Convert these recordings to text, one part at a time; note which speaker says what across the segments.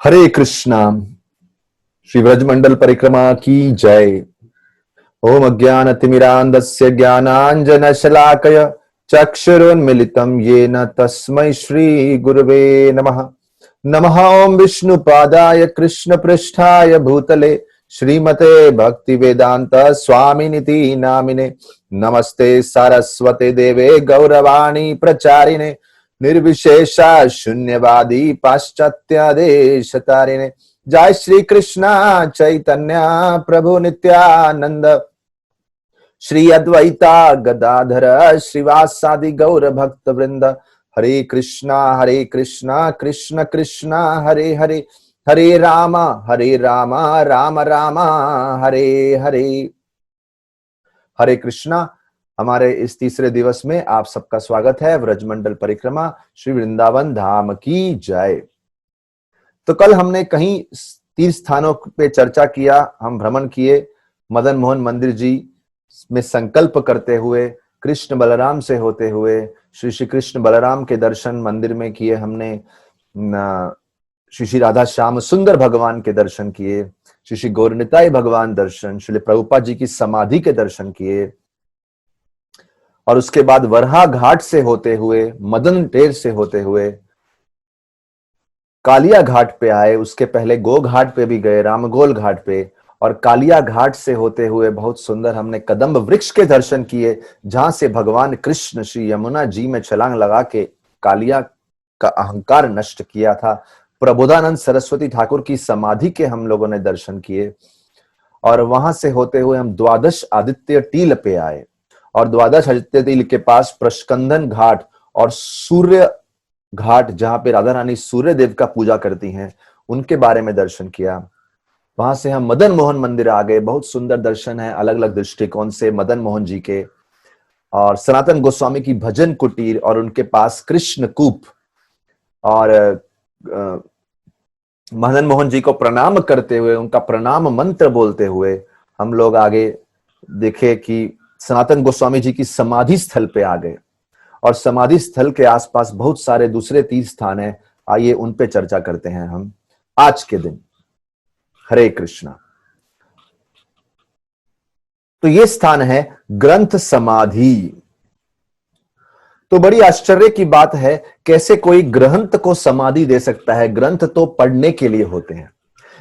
Speaker 1: हरे कृष्णा। श्री व्रजमंडल परिक्रमा की जय। ओम अज्ञानतिमिरान्धस्य ज्ञानाञ्जनशलाकय चक्षुरुन्मिलितं येन तस्मै श्री गुरवे नमः। नमः ओम विष्णुपादाय कृष्णपृष्ठाय भूतले श्रीमते भक्तिवेदांत स्वामिनिति नामिने। नमस्ते सरस्वते देवे गौरवाणी प्रचारिणे निर्विशेषा शून्यवादी पाश्चात्य देशतारिणे। जय श्री कृष्णा चैतन्य प्रभु नित्यानंद श्री अद्वैता गदाधर श्रीवासादि गौर भक्त वृंद। हरे कृष्णा कृष्ण कृष्णा हरे हरे, हरे राम राम राम हरे हरे। हरे कृष्णा। हमारे इस तीसरे दिवस में आप सबका स्वागत है। व्रजमंडल परिक्रमा श्री वृंदावन धाम की जय। तो कल हमने कहीं तीर्थ स्थानों पे चर्चा किया, हम भ्रमण किए। मदन मोहन मंदिर जी में संकल्प करते हुए, कृष्ण बलराम से होते हुए श्री श्री कृष्ण बलराम के दर्शन मंदिर में किए हमने। श्री श्री राधा श्याम सुंदर भगवान के दर्शन किए, श्री श्री गौरनिताई भगवान दर्शन, श्री प्रभुपाद जी की समाधि के दर्शन किए। और उसके बाद वरहा घाट से होते हुए, मदन टेर से होते हुए कालिया घाट पे आए। उसके पहले गो घाट पे भी गए, रामगोल घाट पे। और कालिया घाट से होते हुए बहुत सुंदर हमने कदम्ब वृक्ष के दर्शन किए, जहां से भगवान कृष्ण श्री यमुना जी में छलांग लगा के कालिया का अहंकार नष्ट किया था। प्रबोधानंद सरस्वती ठाकुर की समाधि के हम लोगों ने दर्शन किए। और वहां से होते हुए हम द्वादश आदित्य टील पे आए, और द्वादश आदित्य टील के पास प्रस्कंदन घाट और सूर्य घाट, जहां पे राधा रानी सूर्य देव का पूजा करती हैं, उनके बारे में दर्शन किया। वहां से हम मदन मोहन मंदिर आ गए। बहुत सुंदर दर्शन है अलग अलग दृष्टिकोण से मदन मोहन जी के। और सनातन गोस्वामी की भजन कुटीर और उनके पास कृष्ण कूप। और मदन मोहन जी को प्रणाम करते हुए, उनका प्रणाम मंत्र बोलते हुए हम लोग आगे देखे कि सनातन गोस्वामी जी की समाधि स्थल पे आ गए। और समाधि स्थल के आसपास बहुत सारे दूसरे तीर्थ स्थान हैं, आइए उन पे चर्चा करते हैं हम आज के दिन। हरे कृष्णा। तो ये स्थान है ग्रंथ समाधि। तो बड़ी आश्चर्य की बात है, कैसे कोई ग्रंथ को समाधि दे सकता है। ग्रंथ तो पढ़ने के लिए होते हैं,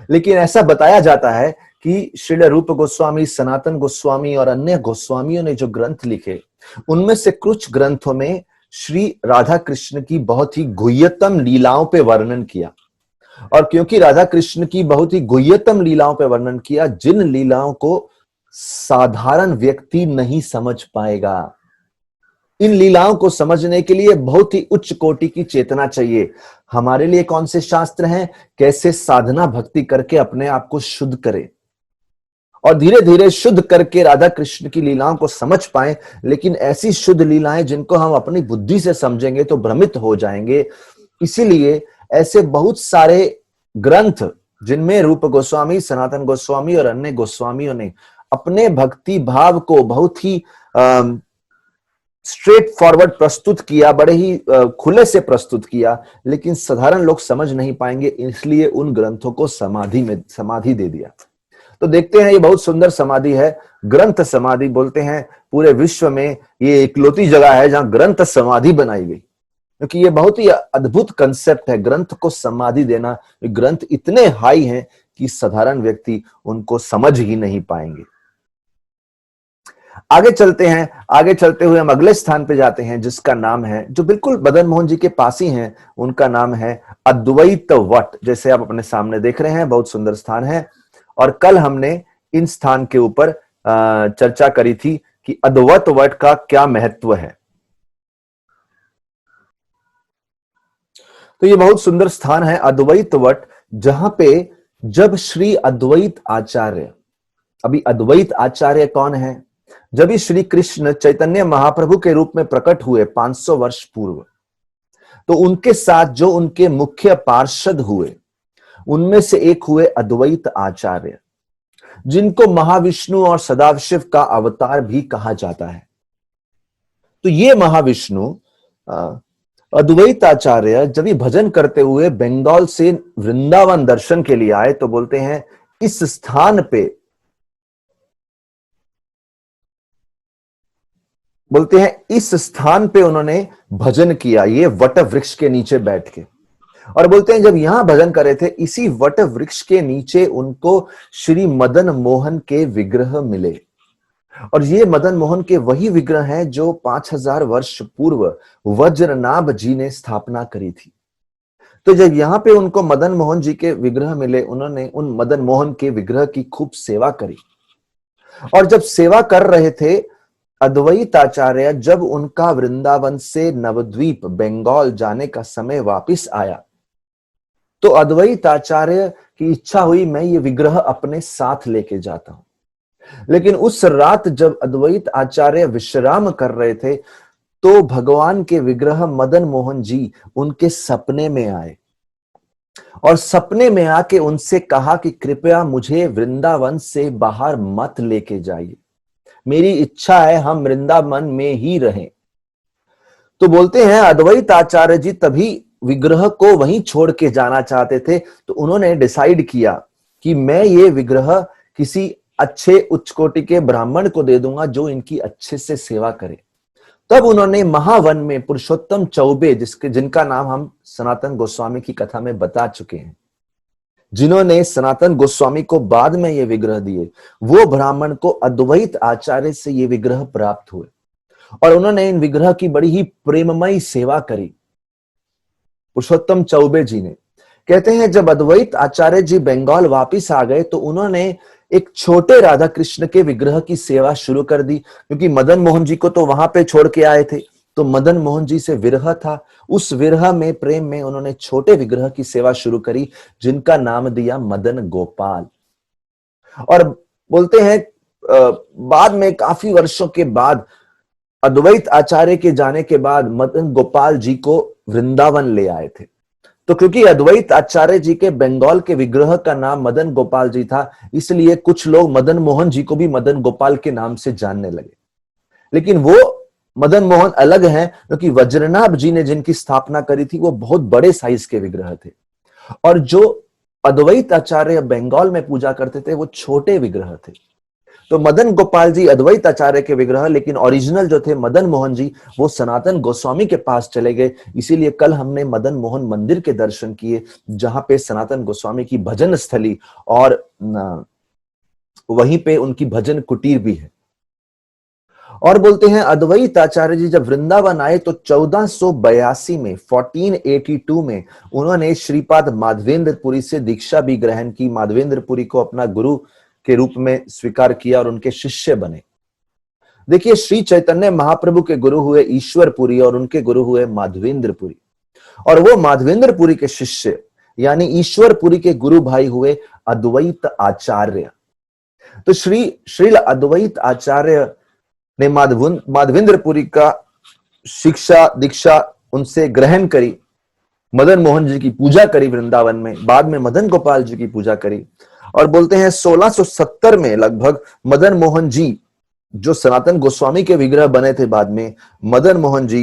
Speaker 1: लेकिन ऐसा बताया जाता है कि श्रील रूप गोस्वामी, सनातन गोस्वामी और अन्य गोस्वामियों ने जो ग्रंथ लिखे, उनमें से कुछ ग्रंथों में श्री राधा कृष्ण की बहुत ही गुह्यतम लीलाओं पे वर्णन किया। और क्योंकि राधा कृष्ण की बहुत ही गुह्यतम लीलाओं पे वर्णन किया, जिन लीलाओं को साधारण व्यक्ति नहीं समझ पाएगा, इन लीलाओं को समझने के लिए बहुत ही उच्च कोटि की चेतना चाहिए। हमारे लिए कौन से शास्त्र हैं? कैसे साधना भक्ति करके अपने आप को शुद्ध करें और धीरे धीरे शुद्ध करके राधा कृष्ण की लीलाओं को समझ पाएं। लेकिन ऐसी शुद्ध लीलाएं जिनको हम अपनी बुद्धि से समझेंगे तो भ्रमित हो जाएंगे। इसीलिए ऐसे बहुत सारे ग्रंथ, जिनमें रूप गोस्वामी, सनातन गोस्वामी और अन्य गोस्वामियों ने अपने भक्ति भाव को बहुत ही स्ट्रेट फॉरवर्ड प्रस्तुत किया, बड़े ही खुले से प्रस्तुत किया, लेकिन साधारण लोग समझ नहीं पाएंगे, इसलिए उन ग्रंथों को समाधि दे दिया। तो देखते हैं, ये बहुत सुंदर समाधि है, ग्रंथ समाधि बोलते हैं। पूरे विश्व में ये इकलौती जगह है जहां ग्रंथ समाधि बनाई गई, क्योंकि ये बहुत ही अद्भुत कंसेप्ट है ग्रंथ को समाधि देना। ग्रंथ इतने हाई हैं कि साधारण व्यक्ति उनको समझ ही नहीं पाएंगे। आगे चलते हैं। आगे चलते हुए हम अगले स्थान पे जाते हैं, जिसका नाम है, जो बिल्कुल मदन मोहन जी के पास ही है, उनका नाम है अद्वैत वट। जैसे आप अपने सामने देख रहे हैं, बहुत सुंदर स्थान है। और कल हमने इन स्थान के ऊपर चर्चा करी थी कि अद्वैत वट का क्या महत्व है। तो ये बहुत सुंदर स्थान है अद्वैत वट, जहां पे जब श्री अद्वैत आचार्य, अभी अद्वैत आचार्य कौन है? जब श्री कृष्ण चैतन्य महाप्रभु के रूप में प्रकट हुए 500 वर्ष पूर्व, तो उनके साथ जो उनके मुख्य पार्षद हुए, उनमें से एक हुए अद्वैत आचार्य, जिनको महाविष्णु और सदाशिव का अवतार भी कहा जाता है। तो ये महाविष्णु अद्वैत आचार्य जब ये भजन करते हुए बंगाल से वृंदावन दर्शन के लिए आए तो बोलते हैं इस स्थान पे, बोलते हैं इस स्थान पे उन्होंने भजन किया, ये वट वृक्ष के नीचे बैठ के। और बोलते हैं जब यहां भजन कर रहे थे इसी वट वृक्ष के नीचे उनको श्री मदन मोहन के विग्रह मिले। और ये मदन मोहन के वही विग्रह हैं जो 5000 वर्ष पूर्व वज्रनाभ जी ने स्थापना करी थी। तो जब यहाँ पे उनको मदन मोहन जी के विग्रह मिले, उन्होंने उन मदन मोहन के विग्रह की खूब सेवा करी। और जब सेवा कर रहे थे अद्वैत आचार्य, जब उनका वृंदावन से नवद्वीप बंगाल जाने का समय वापिस आया तो अद्वैत आचार्य की इच्छा हुई मैं ये विग्रह अपने साथ लेके जाता हूं। लेकिन उस रात जब अद्वैत आचार्य विश्राम कर रहे थे तो भगवान के विग्रह मदन मोहन जी उनके सपने में आए और सपने में आके उनसे कहा कि कृपया मुझे वृंदावन से बाहर मत लेके जाइए, मेरी इच्छा है हम वृंदावन में ही रहें। तो बोलते हैं अद्वैत आचार्य जी तभी विग्रह को वहीं छोड़ के जाना चाहते थे, तो उन्होंने डिसाइड किया कि मैं ये विग्रह किसी अच्छे उच्च कोटि के ब्राह्मण को दे दूंगा जो इनकी अच्छे से सेवा करे। तब उन्होंने महावन में पुरुषोत्तम चौबे, जिनका नाम हम सनातन गोस्वामी की कथा में बता चुके हैं, जिन्होंने सनातन गोस्वामी को बाद में ये विग्रह दिए, वो ब्राह्मण को अद्वैत आचार्य से ये विग्रह प्राप्त हुए और उन्होंने इन विग्रह की बड़ी ही प्रेममयी सेवा करी। पुरुषोत्तम चौबे जी ने कहते हैं जब अद्वैत आचार्य जी बंगाल वापिस आ गए तो उन्होंने एक छोटे राधा कृष्ण के विग्रह की सेवा शुरू कर दी, क्योंकि मदन मोहन जी को तो वहां पे छोड़ के आए थे, तो मदन मोहन जी से विरह था। उस विरह में, प्रेम में उन्होंने छोटे विग्रह की सेवा शुरू करी जिनका नाम दिया मदन गोपाल। और बोलते हैं बाद में काफी वर्षों के बाद अद्वैत आचार्य के जाने के बाद मदन गोपाल जी को वृंदावन ले आए थे। तो क्योंकि अद्वैत आचार्य जी के बंगाल के विग्रह का नाम मदन गोपाल जी था, इसलिए कुछ लोग मदन मोहन जी को भी मदन गोपाल के नाम से जानने लगे। लेकिन वो मदन मोहन अलग हैं, क्योंकि वज्रनाभ जी ने जिनकी स्थापना करी थी वो बहुत बड़े साइज के विग्रह थे और जो अद्वैत आचार्य बंगाल में पूजा करते थे वो छोटे विग्रह थे। तो मदन गोपाल जी अद्वैत आचार्य के विग्रह, लेकिन ओरिजिनल जो थे मदन मोहन जी वो सनातन गोस्वामी के पास चले गए। इसीलिए कल हमने मदन मोहन मंदिर के दर्शन किए जहां पे सनातन गोस्वामी की भजन स्थली और वहीं पे उनकी भजन कुटीर भी है। और बोलते हैं अद्वैत आचार्य जी जब वृंदावन आए तो 1482 में 1482 में उन्होंने श्रीपाद माधवेंद्रपुरी से दीक्षा भी ग्रहण की, माधवेंद्रपुरी को अपना गुरु के रूप में स्वीकार किया और उनके शिष्य बने। देखिए श्री चैतन्य महाप्रभु के गुरु हुए ईश्वरपुरी और उनके गुरु हुए माधवेंद्रपुरी, और वो माधवेंद्रपुरी के शिष्य यानी ईश्वरपुरी के गुरु भाई हुए अद्वैत आचार्य। तो श्रील अद्वैत आचार्य ने माधवेंद्रपुरी का शिक्षा दीक्षा उनसे ग्रहण करी, मदन मोहन जी की पूजा करी वृंदावन में, बाद में मदन गोपाल जी की पूजा करी। और बोलते हैं 1670 में लगभग मदन मोहन जी जो सनातन गोस्वामी के विग्रह बने थे, बाद में मदन मोहन जी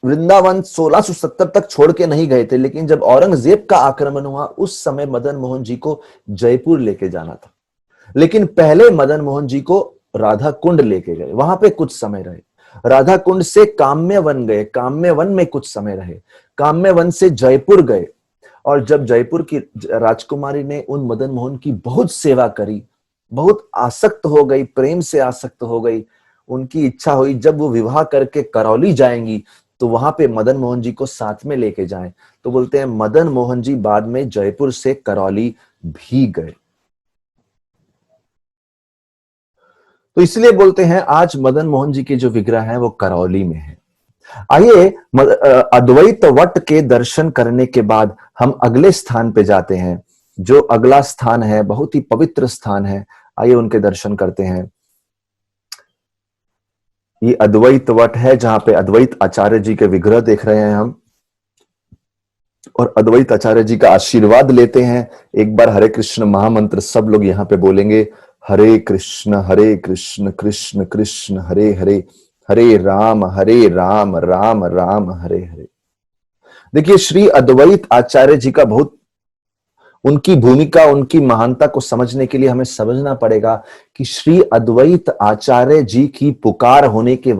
Speaker 1: वृंदावन 1670 तक छोड़ के नहीं गए थे, लेकिन जब औरंगजेब का आक्रमण हुआ उस समय मदन मोहन जी को जयपुर लेके जाना था। लेकिन पहले मदन मोहन जी को राधा कुंड लेके गए, वहां पे कुछ समय रहे, राधा कुंड से काम्यवन गए, काम्यवन में कुछ समय रहे, काम्यवन से जयपुर गए। और जब जयपुर की राजकुमारी ने उन मदन मोहन की बहुत सेवा करी, बहुत आसक्त हो गई, प्रेम से आसक्त हो गई, उनकी इच्छा हुई जब वो विवाह करके करौली जाएंगी तो वहां पे मदन मोहन जी को साथ में लेके जाएं। तो बोलते हैं मदन मोहन जी बाद में जयपुर से करौली भी गए। तो इसलिए बोलते हैं आज मदन मोहन जी के जो विग्रह है वो करौली में है। आइए अद्वैत वट के दर्शन करने के बाद हम अगले स्थान पे जाते हैं। जो अगला स्थान है बहुत ही पवित्र स्थान है, आइए उनके दर्शन करते हैं। ये अद्वैत वट है जहां पे अद्वैत आचार्य जी के विग्रह देख रहे हैं हम, और अद्वैत आचार्य जी का आशीर्वाद लेते हैं। एक बार हरे कृष्ण महामंत्र सब लोग यहाँ पे बोलेंगे, हरे कृष्ण कृष्ण कृष्ण हरे हरे, हरे राम राम राम हरे हरे। देखिए, श्री अद्वैत आचार्य जी का बहुत, उनकी भूमिका, उनकी महानता को समझने के लिए हमें समझना पड़ेगा कि श्री अद्वैत आचार्य जी की पुकार होने के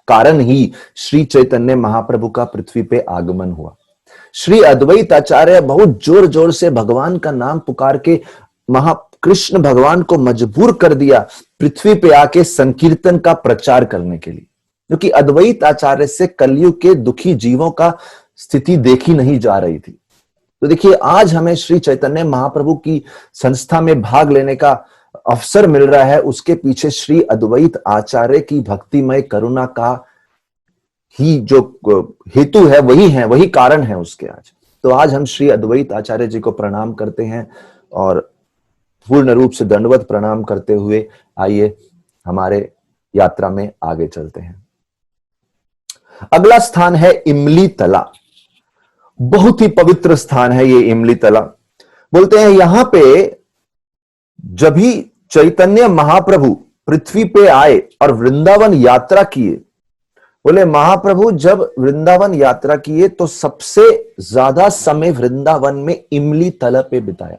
Speaker 1: कारण ही श्री चैतन्य महाप्रभु का पृथ्वी पे आगमन हुआ। श्री अद्वैत आचार्य बहुत जोर जोर से भगवान का नाम पुकार के महाकृष्ण भगवान को मजबूर कर दिया पृथ्वी पे आके संकीर्तन का प्रचार करने के लिए, क्योंकि अद्वैत आचार्य से कलयुग के दुखी जीवों का स्थिति देखी नहीं जा रही थी। तो देखिए, आज हमें श्री चैतन्य महाप्रभु की संस्था में भाग लेने का अवसर मिल रहा है, उसके पीछे श्री अद्वैत आचार्य की भक्तिमय करुणा का ही जो हेतु है, वही कारण है उसके। आज तो आज हम श्री अद्वैत आचार्य जी को प्रणाम करते हैं और पूर्ण रूप से दंडवत प्रणाम करते हुए आइए हमारे यात्रा में आगे चलते हैं। अगला स्थान है इमली तला। बहुत ही पवित्र स्थान है ये इमली तला। बोलते हैं यहां पे जब भी चैतन्य महाप्रभु पृथ्वी पे आए और वृंदावन यात्रा किए, बोले महाप्रभु जब वृंदावन यात्रा किए तो सबसे ज्यादा समय वृंदावन में इमली तला पे बिताया।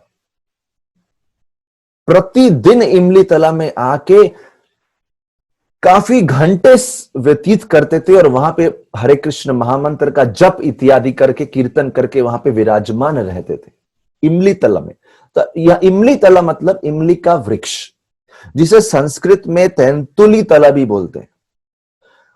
Speaker 1: प्रतिदिन इमली तला में आके काफी घंटे व्यतीत करते थे और वहां पे हरे कृष्ण महामंत्र का जप इत्यादि करके, कीर्तन करके वहां पे विराजमान रहते थे इमली तला में। तो यह इमली तला मतलब इमली का वृक्ष, जिसे संस्कृत में तेंतुली तला भी बोलते हैं।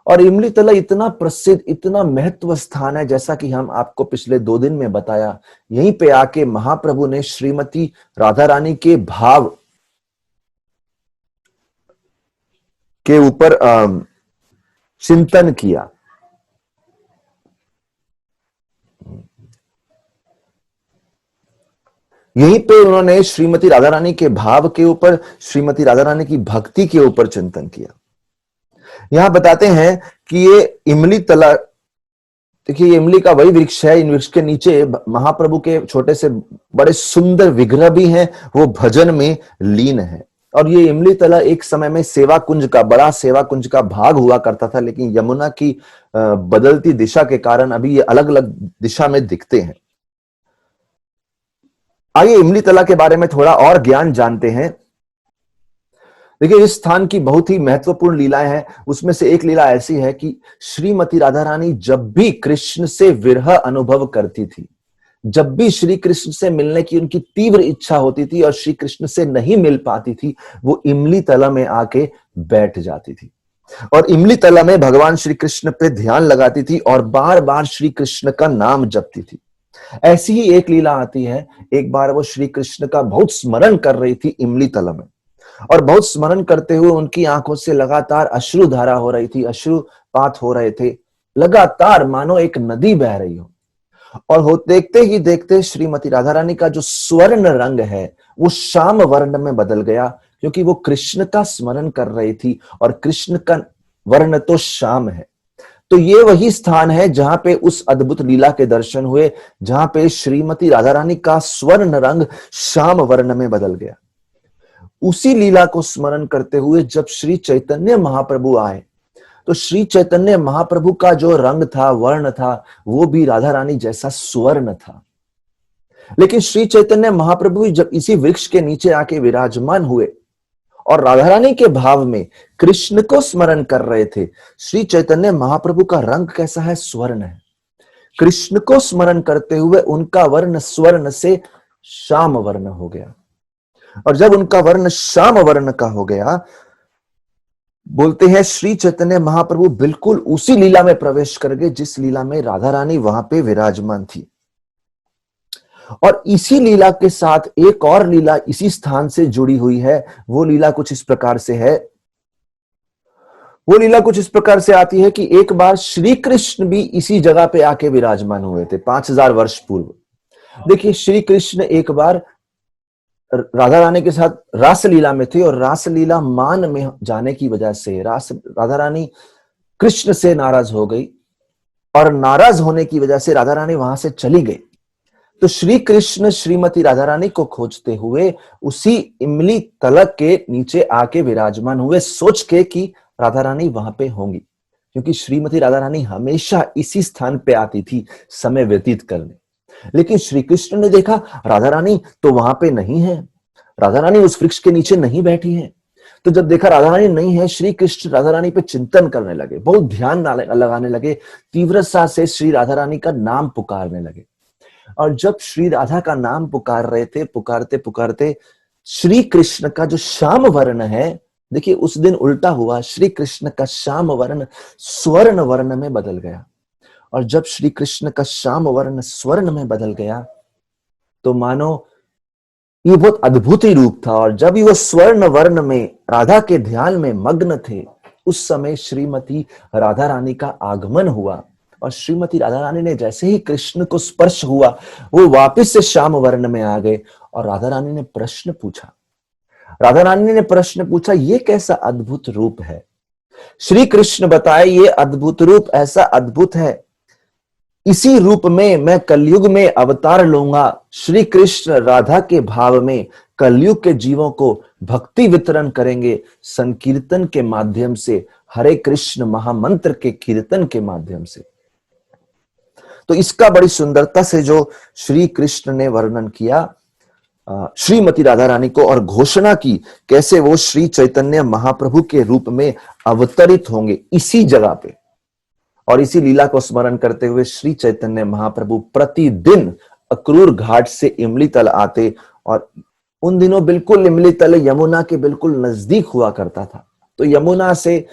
Speaker 1: और इमली तला इतना प्रसिद्ध, इतना महत्व स्थान है, जैसा कि हम आपको पिछले 2 दिन में बताया। यहीं पे आके महाप्रभु ने श्रीमती राधा रानी के भाव के ऊपर चिंतन किया। यहीं पे उन्होंने श्रीमती राधा रानी के भाव के ऊपर, श्रीमती राधा रानी की भक्ति के ऊपर चिंतन किया। यहां बताते हैं कि ये इमली तला, देखिए ये इमली का वही वृक्ष है। इन वृक्ष के नीचे महाप्रभु के छोटे से बड़े सुंदर विग्रह भी हैं, वो भजन में लीन है। और ये इमली तला एक समय में सेवा कुंज का, बड़ा सेवा कुंज का भाग हुआ करता था, लेकिन यमुना की बदलती दिशा के कारण अभी ये अलग अलग दिशा में दिखते हैं। आइए इमली तला के बारे में थोड़ा और ज्ञान जानते हैं। देखिए, इस स्थान की बहुत ही महत्वपूर्ण लीलाएं हैं। उसमें से एक लीला ऐसी है कि श्रीमती राधा रानी जब भी कृष्ण से विरह अनुभव करती थी, जब भी श्री कृष्ण से मिलने की उनकी तीव्र इच्छा होती थी और श्री कृष्ण से नहीं मिल पाती थी, वो इमली तला में आके बैठ जाती थी और इमली तला में भगवान श्री कृष्ण पे ध्यान लगाती थी और बार बार श्री कृष्ण का नाम जपती थी। ऐसी ही एक लीला आती है, एक बार वो श्री कृष्ण का बहुत स्मरण कर रही थी इमली तला में, और बहुत स्मरण करते हुए उनकी आंखों से लगातार अश्रुधारा हो रही थी, अश्रुपात हो रहे थे, लगातार मानो एक नदी बह रही हो। और हो देखते ही देखते श्रीमती राधा रानी का जो स्वर्ण रंग है वो श्याम वर्ण में बदल गया, क्योंकि वो कृष्ण का स्मरण कर रही थी और कृष्ण का वर्ण तो श्याम है। तो ये वही स्थान है जहां पे उस अद्भुत लीला के दर्शन हुए, जहां पे श्रीमती राधा रानी का स्वर्ण रंग श्याम वर्ण में बदल गया। उसी लीला को स्मरण करते हुए जब श्री चैतन्य महाप्रभु आए, तो श्री चैतन्य महाप्रभु का जो रंग था, वर्ण था, वो भी राधा रानी जैसा स्वर्ण था। लेकिन श्री चैतन्य महाप्रभु जब इसी वृक्ष के नीचे आके विराजमान हुए और राधा रानी के भाव में कृष्ण को स्मरण कर रहे थे, श्री चैतन्य महाप्रभु का रंग कैसा है? स्वर्ण है। कृष्ण को स्मरण करते हुए उनका वर्ण स्वर्ण से श्याम वर्ण हो गया, और जब उनका वर्ण श्याम वर्ण का हो गया, बोलते हैं श्री चैतन्य महाप्रभु बिल्कुल उसी लीला में प्रवेश कर गए जिस लीला में राधा रानी वहां पे विराजमान थी। और इसी लीला के साथ एक और लीला इसी स्थान से जुड़ी हुई है। वो लीला कुछ इस प्रकार से है, वो लीला कुछ इस प्रकार से आती है कि एक बार श्री कृष्ण भी इसी जगह पे आके विराजमान हुए थे 5000 वर्ष पूर्व। देखिए, श्री कृष्ण एक बार राधा रानी के साथ रासलीला में थे और रासलीला मान में जाने की वजह से राधा रानी कृष्ण से नाराज हो गई, और नाराज होने की वजह से राधा रानी वहां से चली गई। तो श्री कृष्ण श्रीमती राधा रानी को खोजते हुए उसी इमली तलक के नीचे आके विराजमान हुए, सोच के कि राधा रानी वहां पे होंगी। क्योंकि श्रीमती राधा रानी हमेशा इसी स्थान पे आती थी समय व्यतीत करने। लेकिन श्री कृष्ण ने देखा राधा रानी तो वहां पे नहीं है, राधा रानी उस वृक्ष के नीचे नहीं बैठी है। तो जब देखा राधा रानी नहीं है, श्री कृष्ण राधा रानी पे चिंतन करने लगे, बहुत ध्यान लगाने लगे, तीव्रता से श्री राधा रानी का नाम पुकारने लगे। और जब श्री राधा का नाम पुकार रहे थे, पुकारते पुकारते श्री कृष्ण का जो श्याम वर्ण है, देखिए उस दिन उल्टा हुआ, श्री कृष्ण का श्याम वर्ण स्वर्ण वर्ण में बदल गया। और जब श्री कृष्ण का श्याम वर्ण स्वर्ण में बदल गया तो मानो ये बहुत अद्भुत ही रूप था। और जब वो स्वर्ण वर्ण में राधा के ध्यान में मग्न थे, उस समय श्रीमती राधा रानी का आगमन हुआ। और श्रीमती राधा रानी ने जैसे ही कृष्ण को स्पर्श हुआ, वो वापस से श्याम वर्ण में आ गए। और राधा रानी ने प्रश्न पूछा, राधा रानी ने प्रश्न पूछा, ये कैसा अद्भुत रूप है? श्री कृष्ण बताए, ये अद्भुत रूप ऐसा अद्भुत है, इसी रूप में मैं कलयुग में अवतार लूंगा। श्री कृष्ण राधा के भाव में कलयुग के जीवों को भक्ति वितरण करेंगे संकीर्तन के माध्यम से, हरे कृष्ण महामंत्र के कीर्तन के माध्यम से। तो इसका बड़ी सुंदरता से जो श्री कृष्ण ने वर्णन किया श्रीमती राधा रानी को, और घोषणा की कैसे वो श्री चैतन्य महाप्रभु के रूप में अवतरित होंगे इसी जगह पे। और इसी लीला को स्मरण करते हुए श्री चैतन्य महाप्रभु प्रतिदिन अक्रूर घाट से इमली तल आते। और उन दिनों बिल्कुल इमली तल यमुना के बिल्कुल नजदीक हुआ करता था। तो यमुना से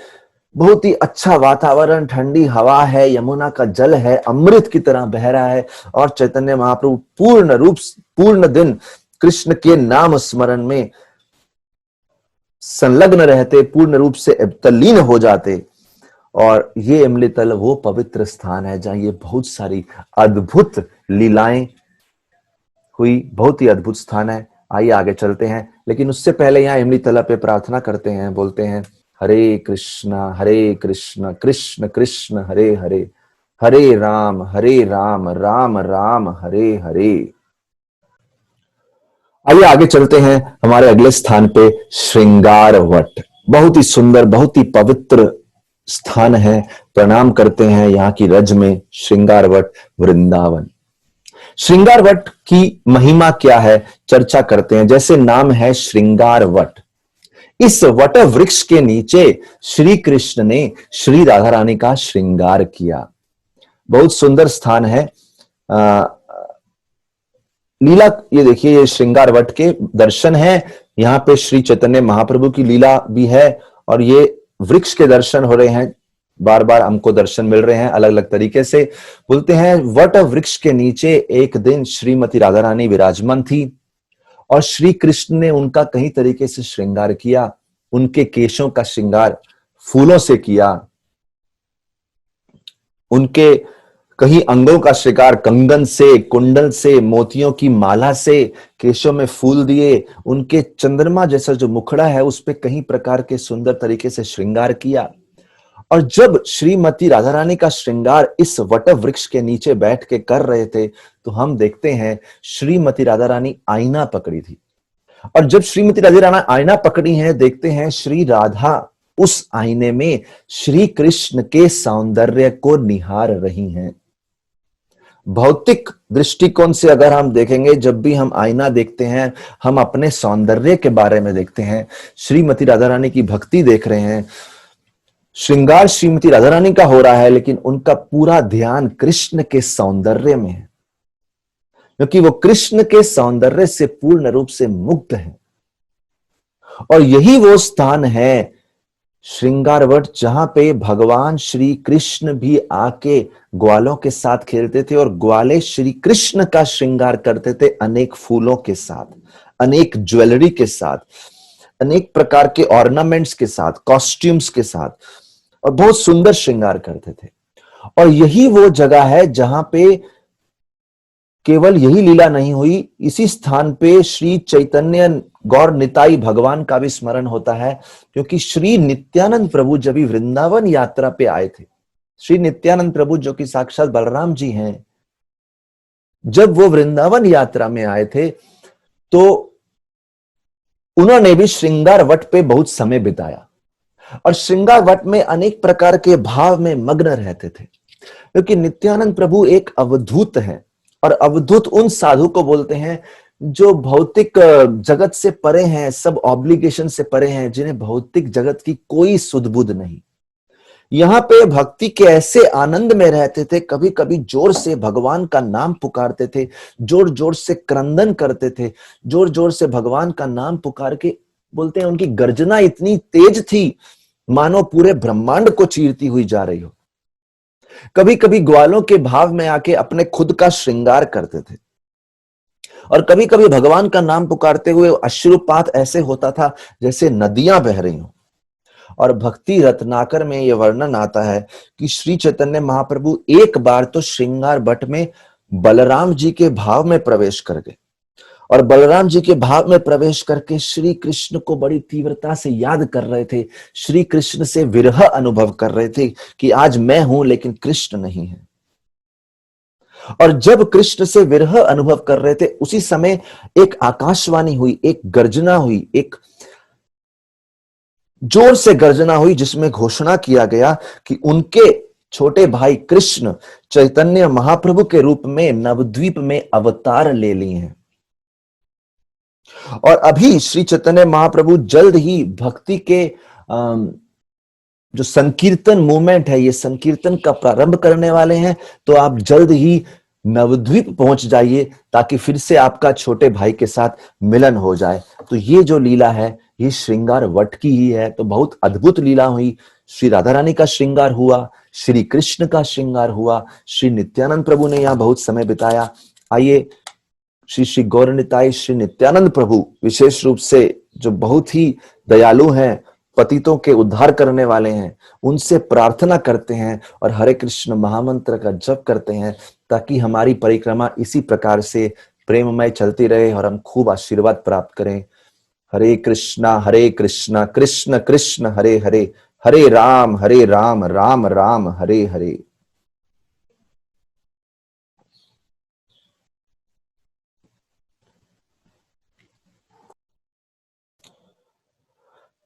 Speaker 1: बहुत ही अच्छा वातावरण, ठंडी हवा है, यमुना का जल है, अमृत की तरह बह रहा है। और चैतन्य महाप्रभु पूर्ण दिन कृष्ण के नाम स्मरण में संलग्न रहते, पूर्ण रूप से तल्लीन हो जाते। और ये इमली तल वो पवित्र स्थान है जहां ये बहुत सारी अद्भुत लीलाएं हुई, बहुत ही अद्भुत स्थान है। आइए आगे चलते हैं, लेकिन उससे पहले यहाँ इमली तला पे प्रार्थना करते हैं, बोलते हैं हरे कृष्ण कृष्ण कृष्ण हरे हरे, हरे राम राम राम हरे हरे। आइए आगे चलते हैं हमारे अगले स्थान पे, श्रृंगार वट। बहुत ही सुंदर, बहुत ही पवित्र स्थान है। प्रणाम करते हैं यहाँ की रज में श्रृंगार वट वृंदावन। श्रृंगार वट की महिमा क्या है, चर्चा करते हैं। जैसे नाम है श्रृंगार वट, इस वट वृक्ष के नीचे श्री कृष्ण ने श्री राधा रानी का श्रृंगार किया। बहुत सुंदर स्थान है। लीला ये देखिए, ये श्रृंगार वट के दर्शन है। यहाँ पे श्री चैतन्य महाप्रभु की लीला भी है, और ये वृक्ष के दर्शन हो रहे हैं। बार बार हमको दर्शन मिल रहे हैं अलग अलग तरीके से। बोलते हैं वट वृक्ष के नीचे एक दिन श्रीमती राधा रानी विराजमान थी, और श्री कृष्ण ने उनका कई तरीके से श्रृंगार किया। उनके केशों का श्रृंगार फूलों से किया, उनके कहीं अंगों का श्रृंगार कंगन से, कुंडल से, मोतियों की माला से, केशों में फूल दिए। उनके चंद्रमा जैसा जो मुखड़ा है उस पे कई प्रकार के सुंदर तरीके से श्रृंगार किया। और जब श्रीमती राधा रानी का श्रृंगार इस वट वृक्ष के नीचे बैठ के कर रहे थे, तो हम देखते हैं श्रीमती राधा रानी आईना पकड़ी थी। और जब श्रीमती राधा रानी आईना पकड़ी है, देखते हैं श्री राधा उस आईने में श्री कृष्ण के सौंदर्य को निहार रही हैं। भौतिक दृष्टिकोण से अगर हम देखेंगे, जब भी हम आईना देखते हैं, हम अपने सौंदर्य के बारे में देखते हैं। श्रीमती राधा रानी की भक्ति देख रहे हैं, श्रृंगार श्रीमती राधा रानी का हो रहा है, लेकिन उनका पूरा ध्यान कृष्ण के सौंदर्य में है, क्योंकि वो कृष्ण के सौंदर्य से पूर्ण रूप से मुग्ध है। और यही वो स्थान है श्रृंगारवट, जहां पे भगवान श्री कृष्ण भी आके ग्वालों के साथ खेलते थे, और ग्वाले श्री कृष्ण का श्रृंगार करते थे अनेक फूलों के साथ, अनेक ज्वेलरी के साथ, अनेक प्रकार के ऑर्नामेंट्स के साथ, कॉस्ट्यूम्स के साथ, और बहुत सुंदर श्रृंगार करते थे। और यही वो जगह है जहां पे केवल यही लीला नहीं हुई, इसी स्थान पे श्री चैतन्य गौर निताई भगवान का भी स्मरण होता है। क्योंकि श्री नित्यानंद प्रभु जब भी वृंदावन यात्रा पे आए थे, श्री नित्यानंद प्रभु जो कि साक्षात बलराम जी हैं, जब वो वृंदावन यात्रा में आए थे तो उन्होंने भी श्रृंगार वट पे बहुत समय बिताया। और श्रृंगार वट में अनेक प्रकार के भाव में मग्न रहते थे, क्योंकि नित्यानंद प्रभु एक अवधूत है। और अवधूत उन साधु को बोलते हैं जो भौतिक जगत से परे हैं, सब ऑब्लिगेशन से परे हैं, जिन्हें भौतिक जगत की कोई सुध बुध नहीं। यहाँ पे भक्ति के ऐसे आनंद में रहते थे, कभी कभी जोर से भगवान का नाम पुकारते थे, जोर जोर से क्रंदन करते थे, जोर जोर से भगवान का नाम पुकार के, बोलते हैं उनकी गर्जना इतनी तेज थी मानो पूरे ब्रह्मांड को चीरती हुई जा रही हो। कभी कभी ग्वालों के भाव में आके अपने खुद का श्रृंगार करते थे, और कभी कभी भगवान का नाम पुकारते हुए अश्रुपात ऐसे होता था जैसे नदियां बह रही हो। और भक्ति रत्नाकर में यह वर्णन आता है कि श्री चैतन्य महाप्रभु एक बार तो श्रृंगार भट्ट में बलराम जी के भाव में प्रवेश कर गए, और बलराम जी के भाव में प्रवेश करके श्री कृष्ण को बड़ी तीव्रता से याद कर रहे थे, श्री कृष्ण से विरह अनुभव कर रहे थे कि आज मैं हूं लेकिन कृष्ण नहीं है। और जब कृष्ण से विरह अनुभव कर रहे थे, उसी समय एक आकाशवाणी हुई, एक गर्जना हुई, एक जोर से गर्जना हुई, जिसमें घोषणा किया गया कि उनके छोटे भाई कृष्ण चैतन्य महाप्रभु के रूप में नवद्वीप में अवतार ले लिए हैं। और अभी श्री चैतन्य महाप्रभु जल्द ही भक्ति के जो संकीर्तन मूवमेंट है, ये संकीर्तन का प्रारंभ करने वाले हैं। तो आप जल्द ही नवद्वीप पहुंच जाइए ताकि फिर से आपका छोटे भाई के साथ मिलन हो जाए। तो ये जो लीला है ये श्रृंगार वट की ही है। तो बहुत अद्भुत लीला हुई। श्री राधा रानी का श्रृंगार हुआ, श्री कृष्ण का श्रृंगार हुआ, श्री नित्यानंद प्रभु ने यहाँ बहुत समय बिताया। आइए श्री श्री गौर निताई श्री नित्यानंद प्रभु विशेष रूप से जो बहुत ही दयालु हैं, पतितों के उद्धार करने वाले हैं, उनसे प्रार्थना करते हैं और हरे कृष्ण महामंत्र का जप करते हैं ताकि हमारी परिक्रमा इसी प्रकार से प्रेममय चलती रहे और हम खूब आशीर्वाद प्राप्त करें। हरे कृष्णा कृष्ण कृष्ण हरे हरे, हरे राम राम राम हरे हरे।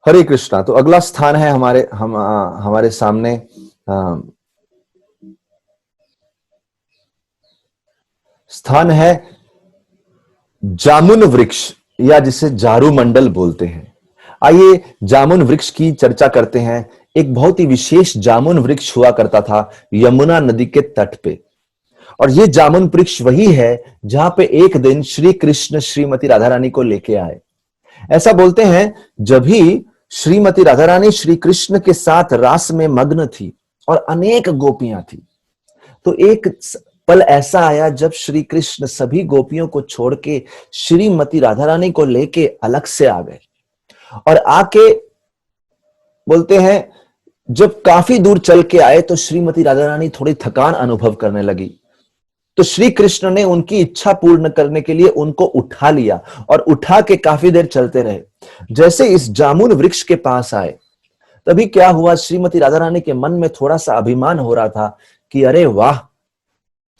Speaker 1: हरे कृष्णा। तो अगला स्थान है हमारे सामने स्थान है जामुन वृक्ष, या जिसे जारू मंडल बोलते हैं। आइए जामुन वृक्ष की चर्चा करते हैं। एक बहुत ही विशेष जामुन वृक्ष हुआ करता था यमुना नदी के तट पे, और ये जामुन वृक्ष वही है जहां पे एक दिन श्री कृष्ण श्रीमती राधा रानी को लेके आए। ऐसा बोलते हैं जब भी श्रीमती राधा रानी श्री कृष्ण के साथ रास में मग्न थी और अनेक गोपियां थी, तो एक पल ऐसा आया जब श्री कृष्ण सभी गोपियों को छोड़ के श्रीमती राधा रानी को लेके अलग से आ गए। और आके बोलते हैं जब काफी दूर चल के आए तो श्रीमती राधा रानी थोड़ी थकान अनुभव करने लगी। तो श्री कृष्ण ने उनकी इच्छा पूर्ण करने के लिए उनको उठा लिया और उठा के काफी देर चलते रहे। जैसे इस जामुन वृक्ष के पास आए, तभी क्या हुआ, श्रीमती राधा रानी के मन में थोड़ा सा अभिमान हो रहा था कि अरे वाह,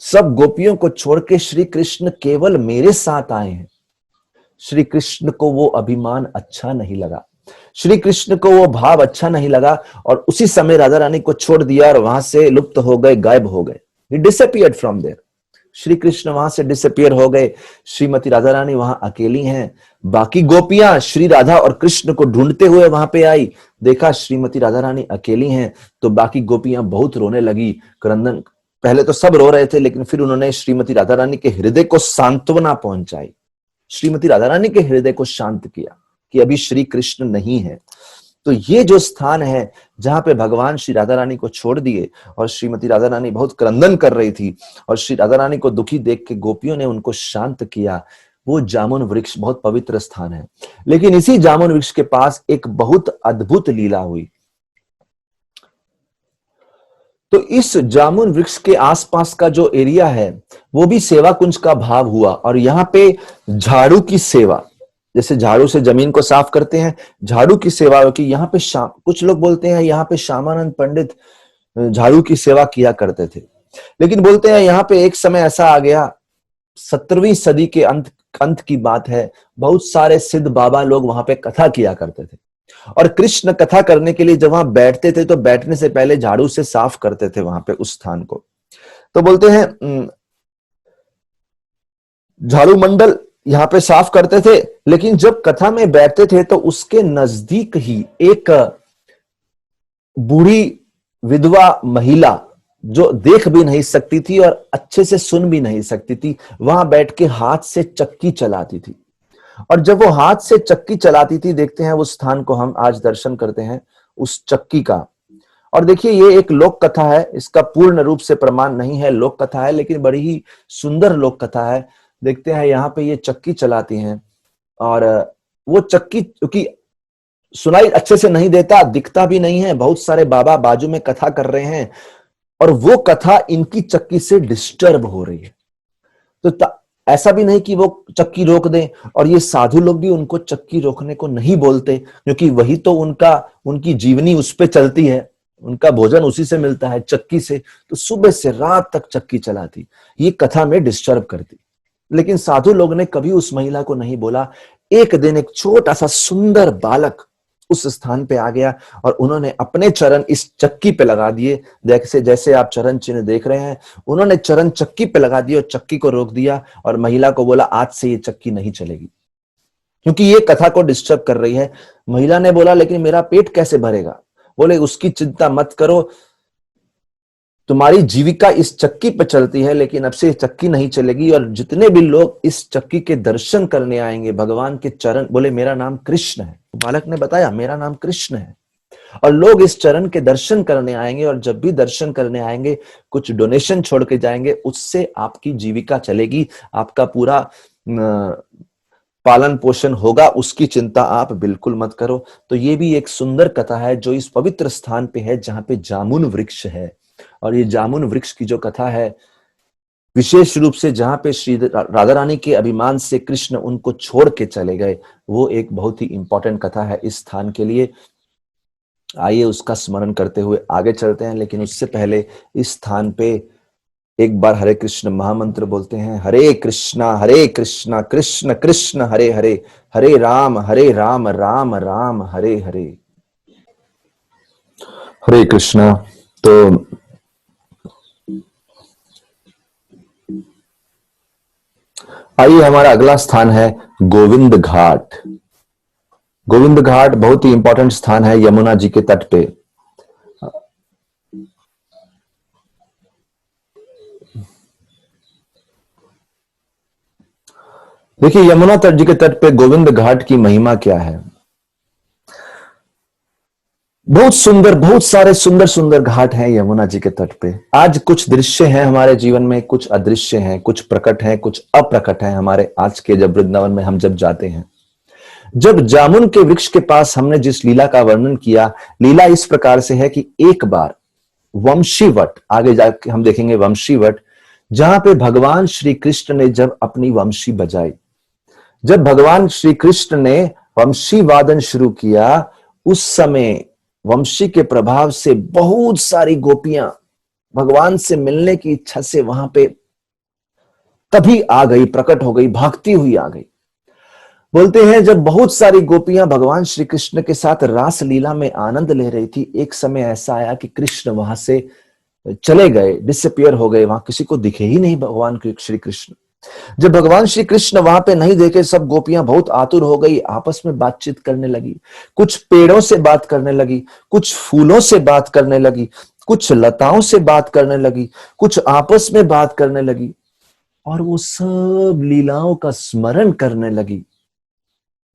Speaker 1: सब गोपियों को छोड़ के श्री कृष्ण केवल मेरे साथ आए हैं। श्री कृष्ण को वो अभिमान अच्छा नहीं लगा, श्री कृष्ण को वो भाव अच्छा नहीं लगा, और उसी समय राधा रानी को छोड़ दिया और वहां से लुप्त हो गए, गायब हो गए। He disappeared from there. Shri Krishna वहां से डिसअपियर हो गए। श्रीमती राधा रानी वहां अकेली हैं। बाकी गोपियां श्री राधा और कृष्ण को ढूंढते हुए वहां पे आई, देखा श्रीमती राधा रानी अकेली हैं, तो बाकी गोपियां बहुत रोने लगी, क्रंदन। पहले तो सब रो रहे थे, लेकिन फिर उन्होंने श्रीमती राधा रानी के हृदय को सांत्वना पहुंचाई, श्रीमती राधा रानी के हृदय को शांत किया कि अभी श्री कृष्ण नहीं है। तो ये जो स्थान है जहां पे भगवान श्री राधा रानी को छोड़ दिए और श्रीमती राधा रानी बहुत क्रंदन कर रही थी और श्री राधा रानी को दुखी देख के गोपियों ने उनको शांत किया, वो जामुन वृक्ष बहुत पवित्र स्थान है। लेकिन इसी जामुन वृक्ष के पास एक बहुत अद्भुत लीला हुई। तो इस जामुन वृक्ष के आसपास का जो एरिया है वो भी सेवा कुंज का भाव हुआ, और यहाँ पे झाड़ू की सेवा, जैसे झाड़ू से जमीन को साफ करते हैं, झाड़ू की सेवा की यहाँ पे कुछ लोग बोलते हैं यहाँ पे श्यामानंद पंडित झाड़ू की सेवा किया करते थे। लेकिन बोलते हैं यहाँ पे एक समय ऐसा आ गया, 17वीं सदी के अंत की बात है, बहुत सारे सिद्ध बाबा लोग वहां पे कथा किया करते थे। और कृष्ण कथा करने के लिए जब वहां बैठते थे तो बैठने से पहले झाड़ू से साफ करते थे वहां पे उस स्थान को। तो बोलते हैं झाड़ू मंडल यहाँ पे साफ करते थे, लेकिन जब कथा में बैठते थे तो उसके नजदीक ही एक बूढ़ी विधवा महिला जो देख भी नहीं सकती थी और अच्छे से सुन भी नहीं सकती थी, वहां बैठ के हाथ से चक्की चलाती थी। और जब वो हाथ से चक्की चलाती थी, देखते हैं उस स्थान को हम आज दर्शन करते हैं उस चक्की का। और देखिए ये एक लोक कथा है, इसका पूर्ण रूप से प्रमाण नहीं है, लोक कथा है, लेकिन बड़ी ही सुंदर लोक कथा है। देखते हैं यहाँ पे ये चक्की चलाती हैं और वो चक्की क्योंकि सुनाई अच्छे से नहीं देता, दिखता भी नहीं है, बहुत सारे बाबा बाजू में कथा कर रहे हैं और वो कथा इनकी चक्की से डिस्टर्ब हो रही है। तो ऐसा भी नहीं कि वो चक्की रोक दें, और ये साधु लोग भी उनको चक्की रोकने को नहीं बोलते, क्योंकि वही तो उनकी जीवनी उस पे चलती है, उनका भोजन उसी से मिलता है, चक्की से। तो सुबह से रात तक चक्की चलाती, ये कथा में डिस्टर्ब करती। लेकिन साधु लोग ने कभी उस महिला को नहीं बोला। एक दिन एक छोटा सा सुंदर बालक उस स्थान पे आ गया और उन्होंने अपने चरण इस चक्की पे लगा दिए। जैसे आप चरण चिन्ह देख रहे हैं, उन्होंने चरण चक्की पे लगा दिए और चक्की को रोक दिया और महिला को बोला आज से ये चक्की नहीं चलेगी, क्योंकि ये कथा को डिस्टर्ब कर रही है। महिला ने बोला लेकिन मेरा पेट कैसे भरेगा? बोले उसकी चिंता मत करो, तुम्हारी जीविका इस चक्की पर चलती है, लेकिन अब से ये चक्की नहीं चलेगी और जितने भी लोग इस चक्की के दर्शन करने आएंगे, भगवान के चरण, बोले मेरा नाम कृष्ण है, बालक ने बताया मेरा नाम कृष्ण है, और लोग इस चरण के दर्शन करने आएंगे और जब भी दर्शन करने आएंगे कुछ डोनेशन छोड़ के जाएंगे, उससे आपकी जीविका चलेगी, आपका पूरा पालन पोषण होगा, उसकी चिंता आप बिल्कुल मत करो। तो ये भी एक सुंदर कथा है जो इस पवित्र स्थान पे है जहां पे जामुन वृक्ष है। और ये जामुन वृक्ष की जो कथा है, विशेष रूप से जहां पे श्री राधा रानी के अभिमान से कृष्ण उनको छोड़ के चले गए, वो एक बहुत ही इंपॉर्टेंट कथा है इस स्थान के लिए। आइए उसका स्मरण करते हुए आगे चलते हैं, लेकिन उससे पहले इस स्थान पे एक बार हरे कृष्ण महामंत्र बोलते हैं। हरे कृष्णा कृष्ण कृष्ण हरे हरे, हरे राम राम राम हरे हरे। हरे कृष्णा। तो आइए हमारा अगला स्थान है गोविंद घाट। गोविंद घाट बहुत ही इंपॉर्टेंट स्थान है यमुना जी के तट पे। देखिए यमुना तट जी के तट पे गोविंद घाट की महिमा क्या है। बहुत सुंदर, बहुत सारे सुंदर सुंदर घाट हैं यमुना जी के तट पे। आज कुछ दृश्य हैं हमारे जीवन में, कुछ अदृश्य हैं, कुछ प्रकट हैं, कुछ अप्रकट हैं हमारे आज के जब वृंदावन में हम जब जाते हैं। जब जामुन के वृक्ष के पास हमने जिस लीला का वर्णन किया, लीला इस प्रकार से है कि एक बार वंशीवट, आगे जाके हम देखेंगे वंशीवट, जहां पे भगवान श्री कृष्ण ने जब अपनी वंशी बजाई, जब भगवान श्री कृष्ण ने वंशी वादन शुरू किया, उस समय वंशी के प्रभाव से बहुत सारी गोपियां भगवान से मिलने की इच्छा से वहां पे तभी आ गई, प्रकट हो गई, भागती हुई आ गई। बोलते हैं जब बहुत सारी गोपियां भगवान श्री कृष्ण के साथ रास लीला में आनंद ले रही थी, एक समय ऐसा आया कि कृष्ण वहां से चले गए, डिसअपियर हो गए, वहां किसी को दिखे ही नहीं भगवान श्री कृष्ण। जब भगवान श्री कृष्ण वहां पे नहीं देखे, सब गोपियां बहुत आतुर हो गई, आपस में बातचीत करने लगी, कुछ पेड़ों से बात करने लगी, कुछ फूलों से बात करने लगी, कुछ लताओं से बात करने लगी, कुछ आपस में बात करने लगी, और वो सब लीलाओं का स्मरण करने लगी,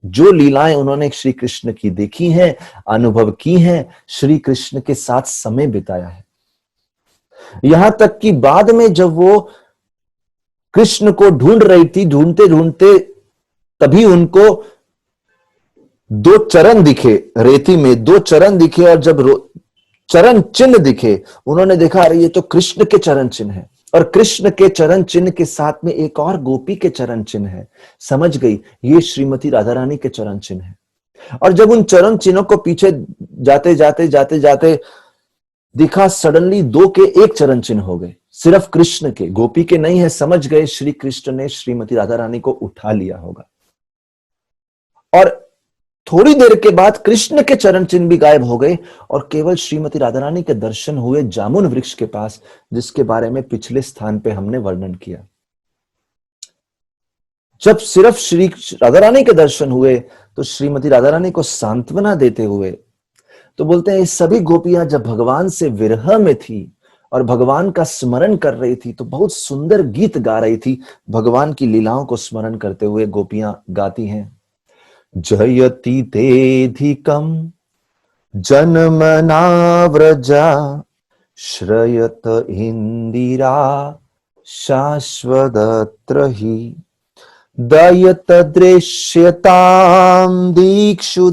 Speaker 1: जो लीलाएं उन्होंने श्री कृष्ण की देखी हैं, अनुभव की हैं, श्री कृष्ण के साथ समय बिताया है। यहां तक कि बाद में जब वो कृष्ण को ढूंढ रही थी, ढूंढते ढूंढते तभी उनको दो चरण दिखे, रेती में दो चरण दिखे, और जब चरण चिन्ह दिखे, उन्होंने देखा अरे ये तो कृष्ण के चरण चिन्ह है, और कृष्ण के चरण चिन्ह के साथ में एक और गोपी के चरण चिन्ह है। समझ गई ये श्रीमती राधा रानी के चरण चिन्ह है। और जब उन चरण चिन्हों को पीछे जाते जाते जाते जाते दिखा, सडनली दो के एक चरण चिन्ह हो गए, सिर्फ कृष्ण के, गोपी के नहीं है। समझ गए श्री कृष्ण ने श्रीमती राधा रानी को उठा लिया होगा। और थोड़ी देर के बाद कृष्ण के चरण चिन्ह भी गायब हो गए और केवल श्रीमती राधा रानी के दर्शन हुए जामुन वृक्ष के पास, जिसके बारे में पिछले स्थान पे हमने वर्णन किया। जब सिर्फ श्री राधा रानी के दर्शन हुए तो श्रीमती राधा रानी को सांत्वना देते हुए तो बोलते हैं, ये सभी गोपियां जब भगवान से विरह में थी और भगवान का स्मरण कर रही थी तो बहुत सुंदर गीत गा रही थी। भगवान की लीलाओं को स्मरण करते हुए गोपियां गाती हैं, जयति तेधिकम जनमना व्रजा श्रयत इंदिरा शाश्वतत्र ही दयत दृश्यतां दीक्षुतावकाश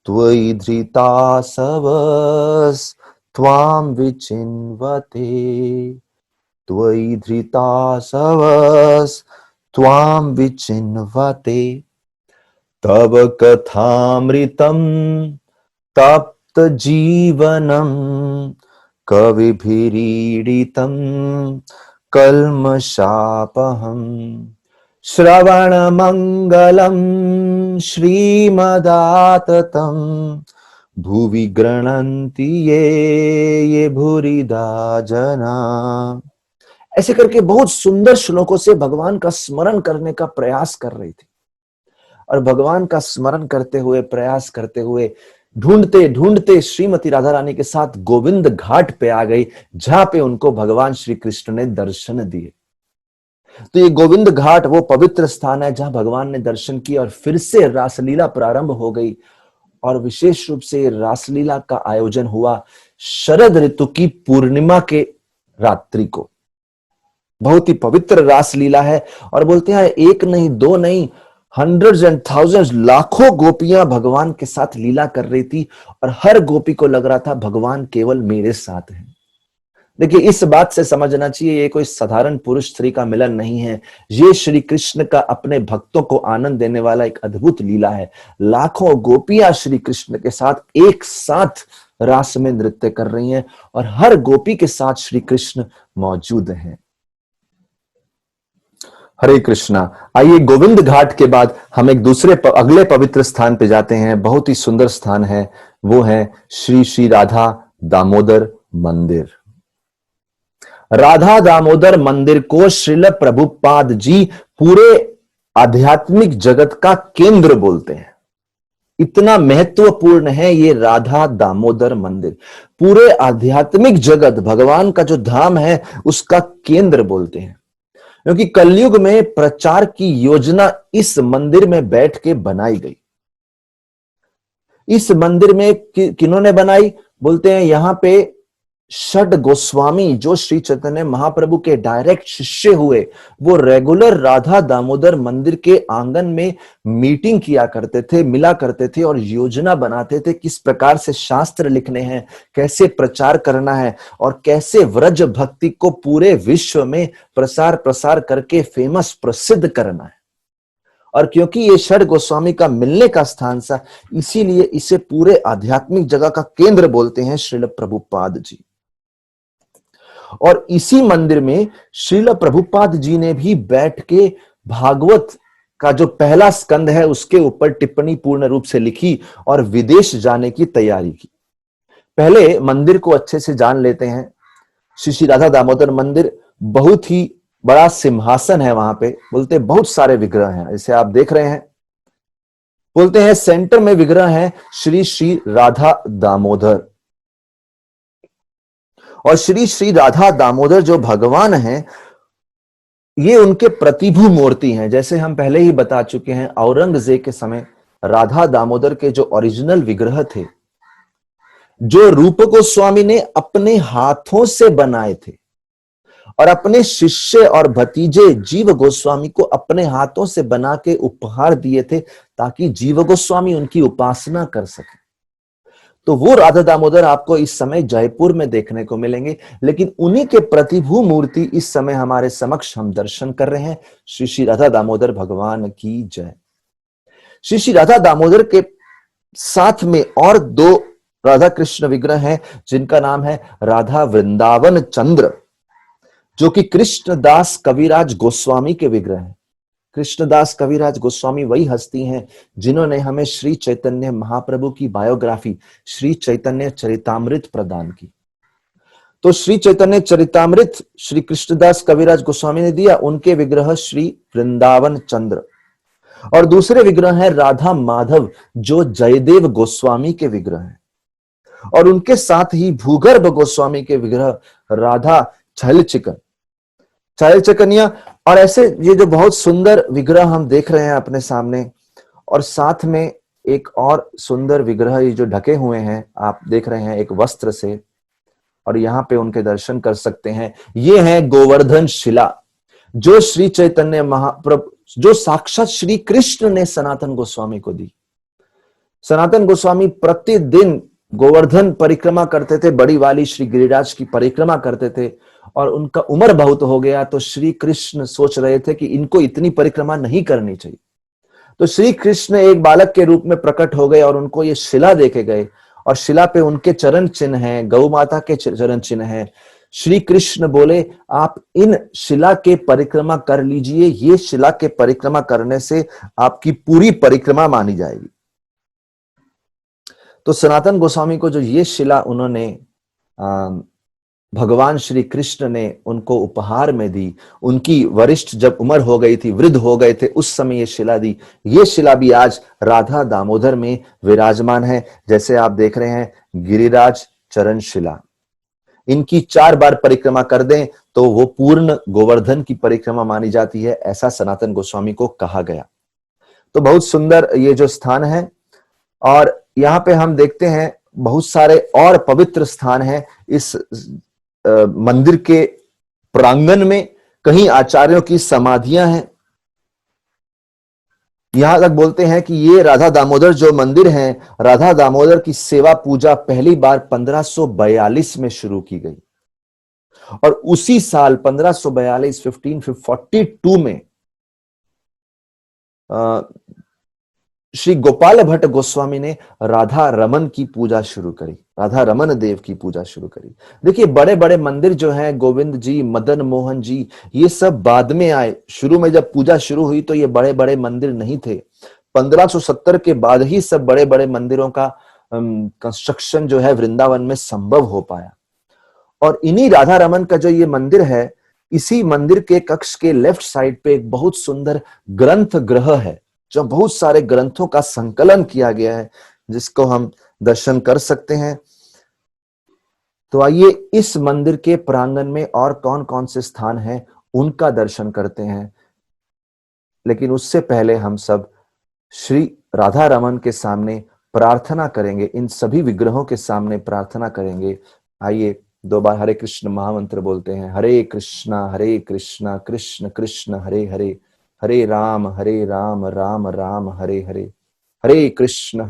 Speaker 1: त्वयि धृतासवस त्वां विचिन्वते त्वयि धृतासवस त्वां विचिन्वते तव कथामृतं तप्त जीवनं कविभिरीडितं कल्मषापहं श्रवणमङ्गलं श्रीमदाततं भुवि गृह्णन्ति ये भूरिदा जना। ऐसे करके बहुत सुंदर श्लोकों से भगवान का स्मरण करने का प्रयास कर रही थी और भगवान का स्मरण करते हुए प्रयास करते हुए ढूंढते ढूंढते श्रीमती राधा रानी के साथ गोविंद घाट पे आ गई, जहां पे उनको भगवान श्री कृष्ण ने दर्शन दिए। तो ये गोविंद घाट वो पवित्र स्थान है जहां भगवान ने दर्शन किए और फिर से रासलीला प्रारंभ हो गई। और विशेष रूप से रासलीला का आयोजन हुआ शरद ऋतु की पूर्णिमा के रात्रि को। बहुत ही पवित्र रासलीला है और बोलते हैं एक नहीं दो नहीं, हंड्रेड्स एंड थाउजेंड्स, लाखों गोपियां भगवान के साथ लीला कर रही थी और हर गोपी को लग रहा था भगवान केवल मेरे साथ है। देखिए, इस बात से समझना चाहिए ये कोई साधारण पुरुष स्त्री का मिलन नहीं है, ये श्री कृष्ण का अपने भक्तों को आनंद देने वाला एक अद्भुत लीला है। लाखों गोपियां श्री कृष्ण के साथ एक साथ रास में नृत्य कर रही हैं और हर गोपी के साथ श्री कृष्ण मौजूद हैं। हरे कृष्णा। आइए गोविंद घाट के बाद हम एक दूसरे अगले पवित्र स्थान पे जाते हैं। बहुत ही सुंदर स्थान है, वो है श्री श्री राधा दामोदर मंदिर। राधा दामोदर मंदिर को श्रील प्रभुपाद जी पूरे आध्यात्मिक जगत का केंद्र बोलते हैं। इतना महत्वपूर्ण है ये राधा दामोदर मंदिर, पूरे आध्यात्मिक जगत, भगवान का जो धाम है उसका केंद्र बोलते हैं, क्योंकि कलयुग में प्रचार की योजना इस मंदिर में बैठ के बनाई गई। इस मंदिर में किन्होंने बनाई? बोलते हैं यहां पे षड गोस्वामी, जो श्री चैतन्य महाप्रभु के डायरेक्ट शिष्य हुए, वो रेगुलर राधा दामोदर मंदिर के आंगन में मीटिंग किया करते थे, मिला करते थे और योजना बनाते थे किस प्रकार से शास्त्र लिखने हैं, कैसे प्रचार करना है और कैसे व्रज भक्ति को पूरे विश्व में प्रसार करके फेमस प्रसिद्ध करना है। और क्योंकि ये षड गोस्वामी का मिलने का स्थान था, इसीलिए इसे पूरे आध्यात्मिक जगह का केंद्र बोलते हैं श्रील प्रभुपाद जी। और इसी मंदिर में श्रील प्रभुपाद जी ने भी बैठ के भागवत का जो पहला स्कंद है उसके ऊपर टिप्पणी पूर्ण रूप से लिखी और विदेश जाने की तैयारी की। पहले मंदिर को अच्छे से जान लेते हैं। श्री श्री राधा दामोदर मंदिर बहुत ही बड़ा सिंहासन है, वहां पे बोलते बहुत सारे विग्रह हैं, जैसे आप देख रहे हैं। बोलते हैं सेंटर में विग्रह है श्री श्री राधा दामोदर, और श्री श्री राधा दामोदर जो भगवान हैं ये उनके प्रतिभू मूर्ति हैं। जैसे हम पहले ही बता चुके हैं, औरंगजेब के समय राधा दामोदर के जो ओरिजिनल विग्रह थे, जो रूप गोस्वामी ने अपने हाथों से बनाए थे और अपने शिष्य और भतीजे जीव गोस्वामी को अपने हाथों से बना के उपहार दिए थे ताकि जीव गोस्वामी उनकी उपासना कर सके, तो वो राधा दामोदर आपको इस समय जयपुर में देखने को मिलेंगे। लेकिन उन्हीं के प्रतिभू मूर्ति इस समय हमारे समक्ष हम दर्शन कर रहे हैं। श्री श्री राधा दामोदर भगवान की जय। श्री श्री राधा दामोदर के साथ में और दो राधा कृष्ण विग्रह हैं जिनका नाम है राधा वृंदावन चंद्र, जो कि कृष्णदास कविराज गोस्वामी के विग्रह हैं। कृष्णदास कविराज गोस्वामी वही हस्ती हैं जिन्होंने हमें श्री चैतन्य महाप्रभु की बायोग्राफी श्री चैतन्य चरितामृत प्रदान की। तो श्री चैतन्य चरितामृत श्री कृष्णदास कविराज गोस्वामी ने दिया, उनके विग्रह श्री वृंदावन चंद्र, और दूसरे विग्रह है राधा माधव जो जयदेव गोस्वामी के विग्रह हैं, और उनके साथ ही भूगर्भ गोस्वामी के विग्रह राधा छलचिकनिया। और ऐसे ये जो बहुत सुंदर विग्रह हम देख रहे हैं अपने सामने, और साथ में एक और सुंदर विग्रह ये जो ढके हुए हैं आप देख रहे हैं एक वस्त्र से, और यहाँ पे उनके दर्शन कर सकते हैं। ये है गोवर्धन शिला जो श्री चैतन्य महाप्रभु, जो साक्षात श्री कृष्ण ने सनातन गोस्वामी को दी। सनातन गोस्वामी प्रतिदिन गोवर्धन परिक्रमा करते थे, बड़ी वाली श्री गिरिराज की परिक्रमा करते थे, और उनका उम्र बहुत हो गया तो श्री कृष्ण सोच रहे थे कि इनको इतनी परिक्रमा नहीं करनी चाहिए। तो श्री कृष्ण एक बालक के रूप में प्रकट हो गए और उनको ये शिला देके गए, और शिला पे उनके चरण चिन्ह हैं, गौ माता के चरण चिन्ह हैं। श्री कृष्ण बोले आप इन शिला के परिक्रमा कर लीजिए, ये शिला के परिक्रमा करने से आपकी पूरी परिक्रमा मानी जाएगी। तो सनातन गोस्वामी को जो ये शिला उन्होंने भगवान श्री कृष्ण ने उनको उपहार में दी, उनकी वरिष्ठ जब उम्र हो गई थी, वृद्ध हो गए थे, उस समय ये शिला दी। ये शिला भी आज राधा दामोदर में विराजमान है, जैसे आप देख रहे हैं गिरिराज चरण शिला। इनकी 4 बार परिक्रमा कर दें तो वो पूर्ण गोवर्धन की परिक्रमा मानी जाती है, ऐसा सनातन गोस्वामी को कहा गया। तो बहुत सुंदर ये जो स्थान है, और यहाँ पे हम देखते हैं बहुत सारे और पवित्र स्थान हैं इस मंदिर के प्रांगण में। कहीं आचार्यों की समाधियां हैं। यहां तक बोलते हैं कि ये राधा दामोदर जो मंदिर है, राधा दामोदर की सेवा पूजा पहली बार 1542 में शुरू की गई, और उसी साल 1542 में श्री गोपाल भट्ट गोस्वामी ने राधा रमन की पूजा शुरू करी, राधा रमन देव की पूजा शुरू करी। देखिए बड़े बड़े मंदिर जो हैं, गोविंद जी, मदन मोहन जी, ये सब बाद में आए। शुरू में जब पूजा शुरू हुई तो ये बड़े बड़े मंदिर नहीं थे। 1570 के बाद ही सब बड़े बड़े मंदिरों का कंस्ट्रक्शन जो है वृंदावन में संभव हो पाया। और इन्हीं राधा रमन का जो ये मंदिर है, इसी मंदिर के कक्ष के लेफ्ट साइड पे एक बहुत सुंदर ग्रंथ ग्रह है, जो बहुत सारे ग्रंथों का संकलन किया गया है, जिसको हम दर्शन कर सकते हैं। तो आइए इस मंदिर के प्रांगण में और कौन कौन से स्थान हैं उनका दर्शन करते हैं। लेकिन उससे पहले हम सब श्री राधा रमन के सामने प्रार्थना करेंगे, इन सभी विग्रहों के सामने प्रार्थना करेंगे। आइए 2 बार हरे कृष्ण महामंत्र बोलते हैं। हरे कृष्णा कृष्ण कृष्ण हरे हरे, हरे राम राम राम हरे हरे, हरे कृष्ण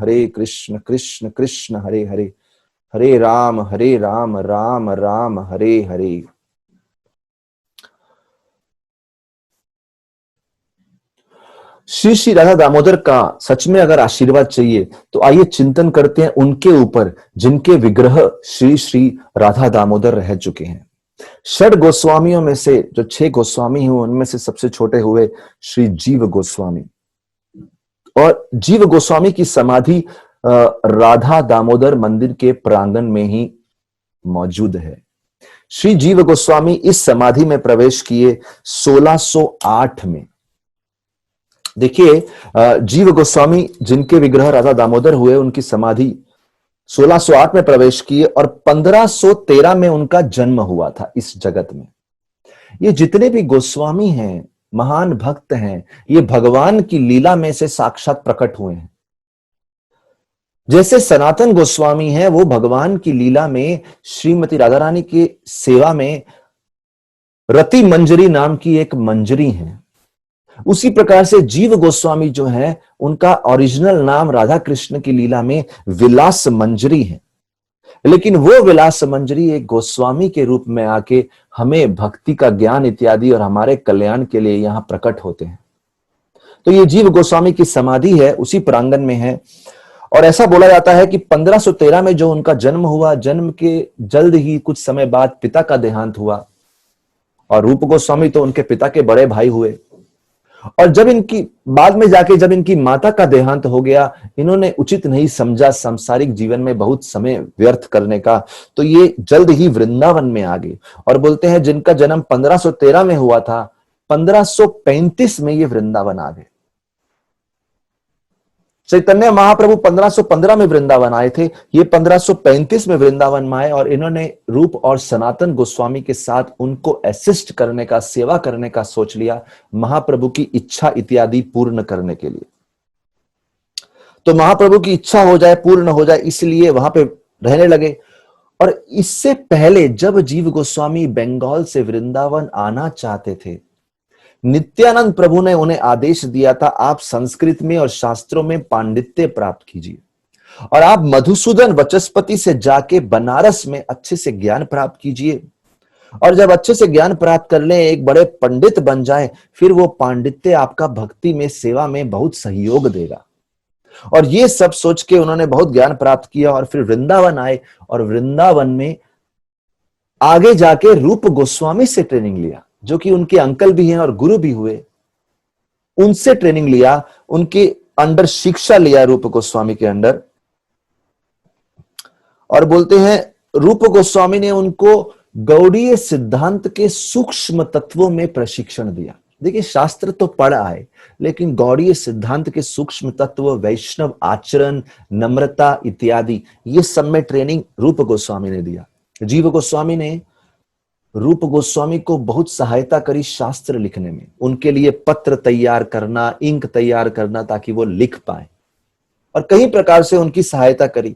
Speaker 1: कृष्ण कृष्ण हरे हरे, हरे राम राम राम हरे हरे। श्री श्री राधा दामोदर का सच में अगर आशीर्वाद चाहिए तो आइए चिंतन करते हैं उनके ऊपर जिनके विग्रह श्री श्री राधा दामोदर रह चुके हैं। 6 गोस्वामियों में से जो 6 गोस्वामी हुए उनमें से सबसे छोटे हुए श्री जीव गोस्वामी, और जीव गोस्वामी की समाधि राधा दामोदर मंदिर के प्रांगण में ही मौजूद है। श्री जीव गोस्वामी इस समाधि में प्रवेश किए 1608 में। देखिए जीव गोस्वामी जिनके विग्रह राधा दामोदर हुए, उनकी समाधि 1608 में प्रवेश किए और 1513 में उनका जन्म हुआ था इस जगत में। ये जितने भी गोस्वामी हैं, महान भक्त हैं, ये भगवान की लीला में से साक्षात प्रकट हुए हैं। जैसे सनातन गोस्वामी हैं, वो भगवान की लीला में श्रीमती राधा रानी की सेवा में रति मंजरी नाम की एक मंजरी है। उसी प्रकार से जीव गोस्वामी जो है, उनका ओरिजिनल नाम राधा कृष्ण की लीला में विलास मंजरी है, लेकिन वो विलास मंजरी एक गोस्वामी के रूप में आके हमें भक्ति का ज्ञान इत्यादि और हमारे कल्याण के लिए यहां प्रकट होते हैं। तो ये जीव गोस्वामी की समाधि है, उसी प्रांगण में है। और ऐसा बोला जाता है कि 1513 में जो उनका जन्म हुआ, जन्म के जल्द ही कुछ समय बाद पिता का देहांत हुआ, और रूप गोस्वामी तो उनके पिता के बड़े भाई हुए। और जब इनकी बाद में जाके जब इनकी माता का देहांत हो गया, इन्होंने उचित नहीं समझा सांसारिक जीवन में बहुत समय व्यर्थ करने का, तो ये जल्द ही वृंदावन में आ गए। और बोलते हैं जिनका जन्म 1513 में हुआ था, 1535 में ये वृंदावन आ गए। चैतन्य महाप्रभु 1515 में वृंदावन आए थे, ये 1535 में वृंदावन में आए, और इन्होंने रूप और सनातन गोस्वामी के साथ उनको असिस्ट करने का, सेवा करने का सोच लिया, महाप्रभु की इच्छा इत्यादि पूर्ण करने के लिए। तो महाप्रभु की इच्छा हो जाए, पूर्ण हो जाए, इसलिए वहां पे रहने लगे। और इससे पहले जब जीव गोस्वामी बंगाल से वृंदावन आना चाहते थे, नित्यानंद प्रभु ने उन्हें आदेश दिया था, आप संस्कृत में और शास्त्रों में पांडित्य प्राप्त कीजिए और आप मधुसूदन वचस्पति से जाके बनारस में अच्छे से ज्ञान प्राप्त कीजिए, और जब अच्छे से ज्ञान प्राप्त कर ले, एक बड़े पंडित बन जाए, फिर वो पांडित्य आपका भक्ति में, सेवा में बहुत सहयोग देगा। और ये सब सोच के उन्होंने बहुत ज्ञान प्राप्त किया और फिर वृंदावन आए, और वृंदावन में आगे जाके रूप गोस्वामी से ट्रेनिंग लिया, जो कि उनके अंकल भी हैं और गुरु भी हुए। उनसे ट्रेनिंग लिया, उनके अंडर शिक्षा लिया, रूप गोस्वामी के अंडर। और बोलते हैं रूप गोस्वामी ने उनको गौड़ीय सिद्धांत के सूक्ष्म तत्वों में प्रशिक्षण दिया। देखिए, शास्त्र तो पढ़ आए, लेकिन गौड़ीय सिद्धांत के सूक्ष्म तत्व, वैष्णव आचरण, नम्रता इत्यादि, ये सब में ट्रेनिंग रूप गोस्वामी ने दिया। जीव गोस्वामी ने रूप गोस्वामी को बहुत सहायता करी शास्त्र लिखने में, उनके लिए पत्र तैयार करना, इंक तैयार करना, ताकि वो लिख पाए, और कई प्रकार से उनकी सहायता करी।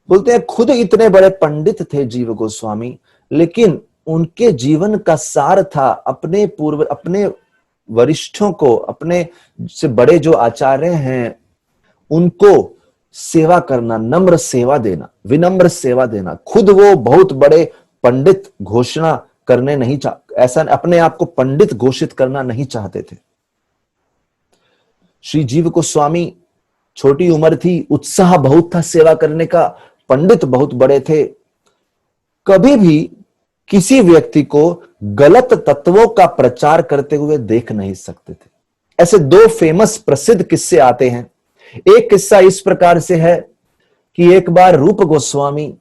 Speaker 1: बोलते हैं खुद इतने बड़े पंडित थे जीव गोस्वामी, लेकिन उनके जीवन का सार था अपने वरिष्ठों को, अपने से बड़े जो आचार्य हैं उनको सेवा करना, नम्र सेवा देना, विनम्र सेवा देना। खुद वो बहुत बड़े पंडित घोषणा करने नहीं ऐसा अपने आप को पंडित घोषित करना नहीं चाहते थे। श्री जीव गोस्वामी छोटी उम्र थी, उत्साह बहुत था सेवा करने का, पंडित बहुत बड़े थे, कभी भी किसी व्यक्ति को गलत तत्वों का प्रचार करते हुए देख नहीं सकते थे। ऐसे दो फेमस प्रसिद्ध किस्से आते हैं। एक किस्सा इस प्रकार से है कि एक बार रूप गोस्वामी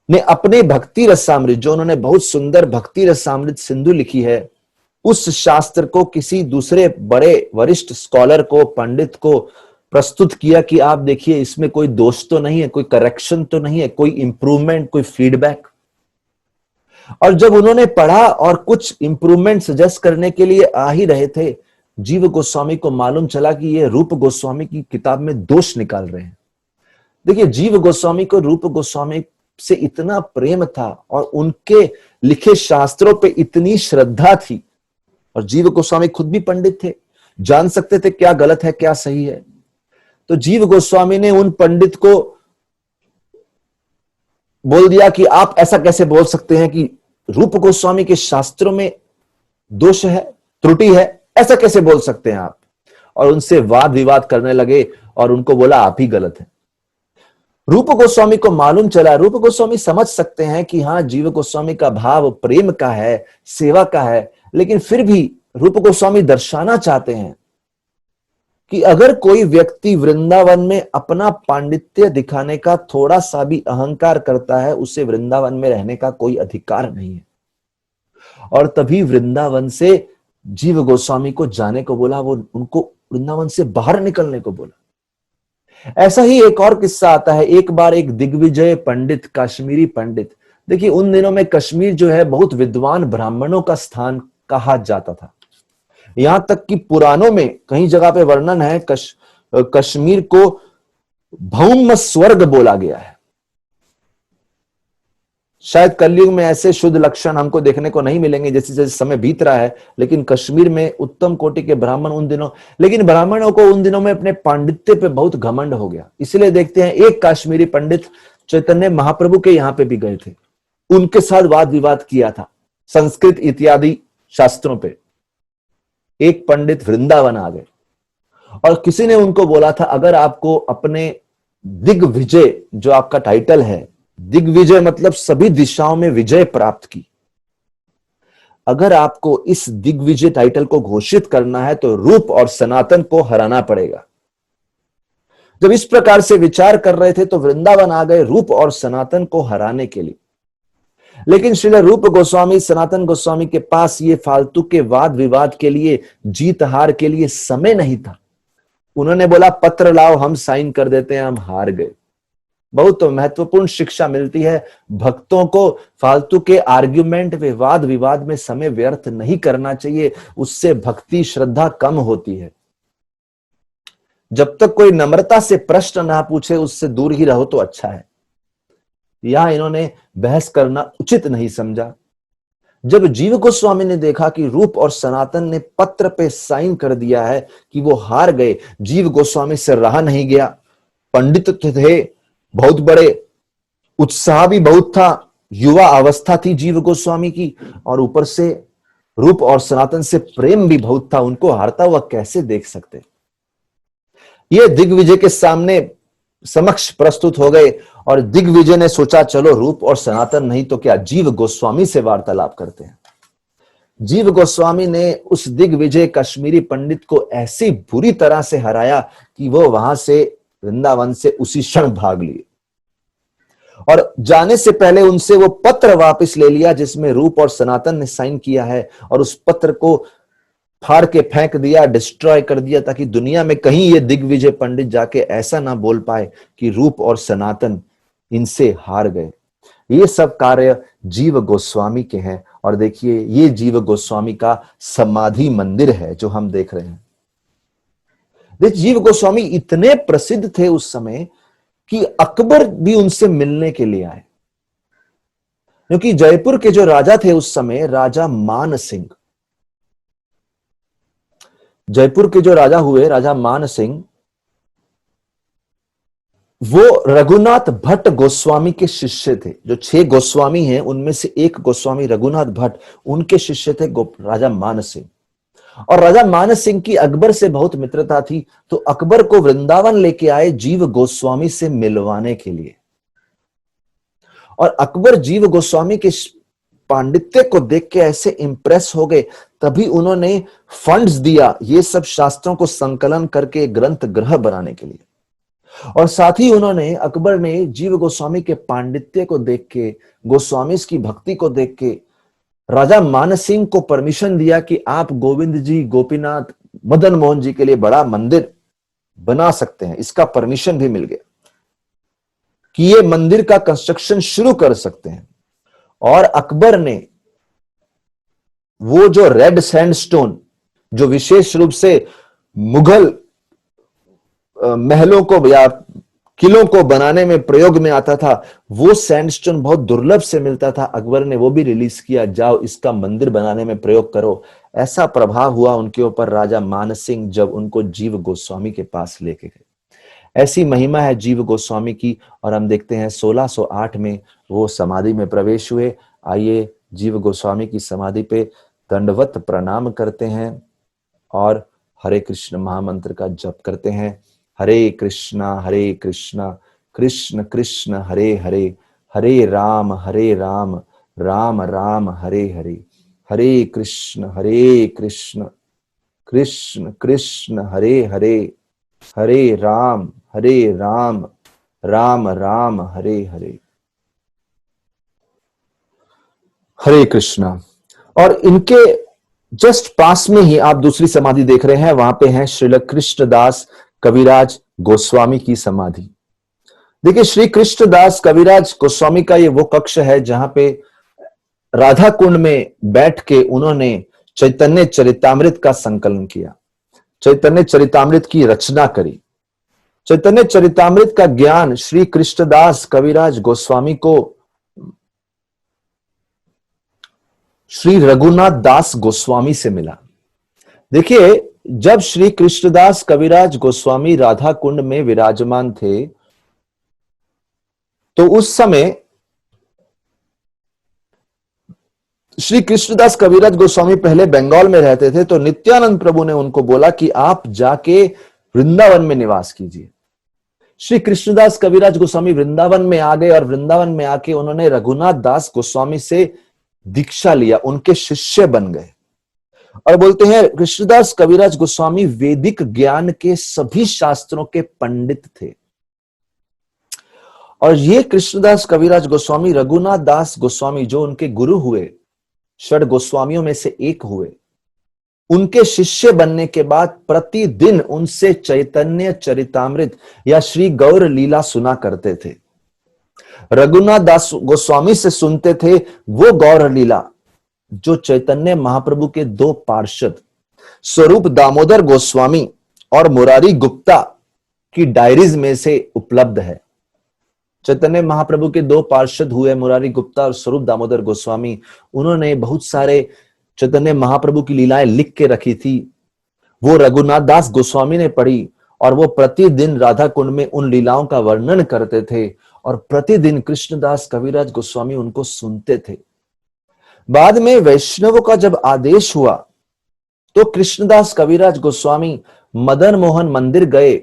Speaker 1: ने अपने भक्ति रसामृत, जो उन्होंने बहुत सुंदर भक्ति रसामृत सिंधु लिखी है, उस शास्त्र को किसी दूसरे बड़े वरिष्ठ स्कॉलर को, पंडित को प्रस्तुत किया कि आप देखिए, इसमें कोई दोष तो नहीं है, कोई करेक्शन तो नहीं है, कोई इंप्रूवमेंट, कोई फीडबैक। और जब उन्होंने पढ़ा और कुछ इंप्रूवमेंट सजेस्ट करने के लिए आ ही रहे थे, जीव गोस्वामी को मालूम चला कि ये रूप गोस्वामी की किताब में दोष निकाल रहे हैं। देखिए, जीव गोस्वामी को रूप गोस्वामी से इतना प्रेम था और उनके लिखे शास्त्रों पे इतनी श्रद्धा थी, और जीव गोस्वामी खुद भी पंडित थे, जान सकते थे क्या गलत है क्या सही है। तो जीव गोस्वामी ने उन पंडित को बोल दिया कि आप ऐसा कैसे बोल सकते हैं कि रूप गोस्वामी के शास्त्रों में दोष है, त्रुटि है, ऐसा कैसे बोल सकते हैं आप। और उनसे वाद विवाद करने लगे और उनको बोला आप ही गलत है। रूप गोस्वामी को मालूम चला, रूप गोस्वामी समझ सकते हैं कि हाँ, जीव गोस्वामी का भाव प्रेम का है, सेवा का है, लेकिन फिर भी रूप गोस्वामी दर्शाना चाहते हैं कि अगर कोई व्यक्ति वृंदावन में अपना पांडित्य दिखाने का थोड़ा सा भी अहंकार करता है, उसे वृंदावन में रहने का कोई अधिकार नहीं है। और तभी वृंदावन से जीव गोस्वामी को जाने को बोला, वो उनको वृंदावन से बाहर निकलने को बोला। ऐसा ही एक और किस्सा आता है। एक बार एक दिग्विजय पंडित, कश्मीरी पंडित, देखिए उन दिनों में कश्मीर जो है बहुत विद्वान ब्राह्मणों का स्थान कहा जाता था। यहां तक कि पुराणों में कई जगह पे वर्णन है, कश्मीर को भौम स्वर्ग बोला गया है। शायद कलयुग में ऐसे शुद्ध लक्षण हमको देखने को नहीं मिलेंगे जैसे जैसे समय बीत रहा है, लेकिन कश्मीर में उत्तम कोटि के ब्राह्मण उन दिनों, लेकिन ब्राह्मणों को उन दिनों में अपने पांडित्य पे बहुत घमंड हो गया। इसलिए देखते हैं एक कश्मीरी पंडित चैतन्य महाप्रभु के यहां पे भी गए थे, उनके साथ वाद विवाद किया था संस्कृत इत्यादि शास्त्रों पे। एक पंडित वृंदावन आ गए और किसी ने उनको बोला था, अगर आपको अपने दिग्विजय, जो आपका टाइटल है, दिग्विजय मतलब सभी दिशाओं में विजय प्राप्त की, अगर आपको इस दिग्विजय टाइटल को घोषित करना है तो रूप और सनातन को हराना पड़ेगा। जब इस प्रकार से विचार कर रहे थे तो वृंदावन आ गए रूप और सनातन को हराने के लिए। लेकिन श्रील रूप गोस्वामी, सनातन गोस्वामी के पास ये फालतू के वाद विवाद के लिए, जीत हार के लिए समय नहीं था। उन्होंने बोला पत्र लाओ, हम साइन कर देते हैं, हम हार गए। बहुत महत्वपूर्ण शिक्षा मिलती है भक्तों को। फालतू के आर्ग्यूमेंट, विवाद विवाद में समय व्यर्थ नहीं करना चाहिए, उससे भक्ति श्रद्धा कम होती है। जब तक कोई नम्रता से प्रश्न ना पूछे उससे दूर ही रहो तो अच्छा है। यहां इन्होंने बहस करना उचित नहीं समझा। जब जीव गोस्वामी ने देखा कि रूप और सनातन ने पत्र पे साइन कर दिया है कि वो हार गए, जीव गोस्वामी से रहा नहीं गया। पंडित थे बहुत बड़े, उत्साह भी बहुत था, युवा अवस्था थी जीव गोस्वामी की, और ऊपर से रूप और सनातन से प्रेम भी बहुत था। उनको हारता हुआ कैसे देख सकते। ये दिग्विजय के सामने समक्ष प्रस्तुत हो गए और दिग्विजय ने सोचा चलो रूप और सनातन नहीं तो क्या जीव गोस्वामी से वार्तालाप करते हैं। जीव गोस्वामी ने उस दिग्विजय कश्मीरी पंडित को ऐसी बुरी तरह से हराया कि वो वहां से वृंदावन से उसी क्षण भाग लिए और जाने से पहले उनसे वो पत्र वापस ले लिया जिसमें रूप और सनातन ने साइन किया है, और उस पत्र को फाड़ के फेंक दिया, डिस्ट्रॉय कर दिया, ताकि दुनिया में कहीं ये दिग्विजय पंडित जाके ऐसा ना बोल पाए कि रूप और सनातन इनसे हार गए। ये सब कार्य जीव गोस्वामी के हैं। और देखिए ये जीव गोस्वामी का समाधि मंदिर है जो हम देख रहे हैं। देखिए जीव गोस्वामी इतने प्रसिद्ध थे उस समय कि अकबर भी उनसे मिलने के लिए आए, क्योंकि जयपुर के जो राजा थे उस समय, राजा मान सिंह, जयपुर के जो राजा हुए, राजा मान सिंह, वो रघुनाथ भट्ट गोस्वामी के शिष्य थे। जो 6 गोस्वामी हैं उनमें से एक गोस्वामी रघुनाथ भट्ट, उनके शिष्य थे राजा मान सिंह। और राजा मान सिंह की अकबर से बहुत मित्रता थी, तो अकबर को वृंदावन लेके आए जीव गोस्वामी से मिलवाने के लिए। और अकबर जीव गोस्वामी के पांडित्य को देख के ऐसे इंप्रेस हो गए, तभी उन्होंने फंड्स दिया ये सब शास्त्रों को संकलन करके ग्रंथ ग्रह बनाने के लिए। और साथ ही उन्होंने, अकबर ने जीव गोस्वामी के पांडित्य को देख के, गोस्वामी की भक्ति को देख के राजा मान सिंह को परमिशन दिया कि आप गोविंद जी, गोपीनाथ, मदन मोहन जी के लिए बड़ा मंदिर बना सकते हैं। इसका परमिशन भी मिल गया कि ये मंदिर का कंस्ट्रक्शन शुरू कर सकते हैं। और अकबर ने वो जो रेड सैंडस्टोन, जो विशेष रूप से मुगल महलों को या किलों को बनाने में प्रयोग में आता था, वो सैंडस्टोन बहुत दुर्लभ से मिलता था। अकबर ने वो भी रिलीज किया, जाओ इसका मंदिर बनाने में प्रयोग करो। ऐसा प्रभाव हुआ उनके ऊपर राजा मान सिंह जब उनको जीव गोस्वामी के पास लेके गए। ऐसी महिमा है जीव गोस्वामी की। और हम देखते हैं 1608 में वो समाधि में प्रवेश हुए। आइए जीव गोस्वामी की समाधि पे दंडवत प्रणाम करते हैं और हरे कृष्ण महामंत्र का जप करते हैं। हरे कृष्णा कृष्ण कृष्ण हरे हरे, हरे राम राम राम हरे हरे, हरे कृष्ण कृष्ण कृष्ण हरे हरे, हरे राम राम राम हरे हरे। हरे कृष्णा। और इनके जस्ट पास में ही आप दूसरी समाधि देख रहे हैं, वहां पे है श्रील कृष्णदास कविराज गोस्वामी की समाधि। देखिए श्री कृष्णदास कविराज गोस्वामी का ये वो कक्ष है जहां पे राधा कुंड में बैठ के उन्होंने चैतन्य चरितामृत का संकलन किया, चैतन्य चरितामृत की रचना करी। चैतन्य चरितामृत का ज्ञान श्री कृष्णदास कविराज गोस्वामी को श्री रघुनाथ दास गोस्वामी से मिला। देखिए जब श्री कृष्णदास कविराज गोस्वामी राधा कुंड में विराजमान थे तो उस समय श्री कृष्णदास कविराज गोस्वामी पहले बंगाल में रहते थे। तो नित्यानंद प्रभु ने उनको बोला कि आप जाके वृंदावन में निवास कीजिए। श्री कृष्णदास कविराज गोस्वामी वृंदावन में आ गए और वृंदावन में आके उन्होंने रघुनाथ दास गोस्वामी से दीक्षा लिया, उनके शिष्य बन गए। और बोलते हैं कृष्णदास कविराज गोस्वामी वैदिक ज्ञान के सभी शास्त्रों के पंडित थे। और ये कृष्णदास कविराज गोस्वामी रघुनाथ दास गोस्वामी जो उनके गुरु हुए, षड गोस्वामियों में से एक हुए, उनके शिष्य बनने के बाद प्रतिदिन उनसे चैतन्य चरितामृत या श्री गौर लीला सुना करते थे। रघुनाथ दास गोस्वामी से सुनते थे वो गौर लीला जो चैतन्य महाप्रभु के दो पार्षद स्वरूप दामोदर गोस्वामी और मुरारी गुप्ता की डायरीज में से उपलब्ध है। चैतन्य महाप्रभु के दो पार्षद हुए मुरारी गुप्ता और स्वरूप दामोदर गोस्वामी, उन्होंने बहुत सारे चैतन्य महाप्रभु की लीलाएं लिख के रखी थी। वो रघुनाथ दास गोस्वामी ने पढ़ी और वो प्रतिदिन राधा कुंड में उन लीलाओं का वर्णन करते थे और प्रतिदिन कृष्णदास कविराज गोस्वामी उनको सुनते थे। बाद में वैष्णवों का जब आदेश हुआ तो कृष्णदास कविराज गोस्वामी मदन मोहन मंदिर गए,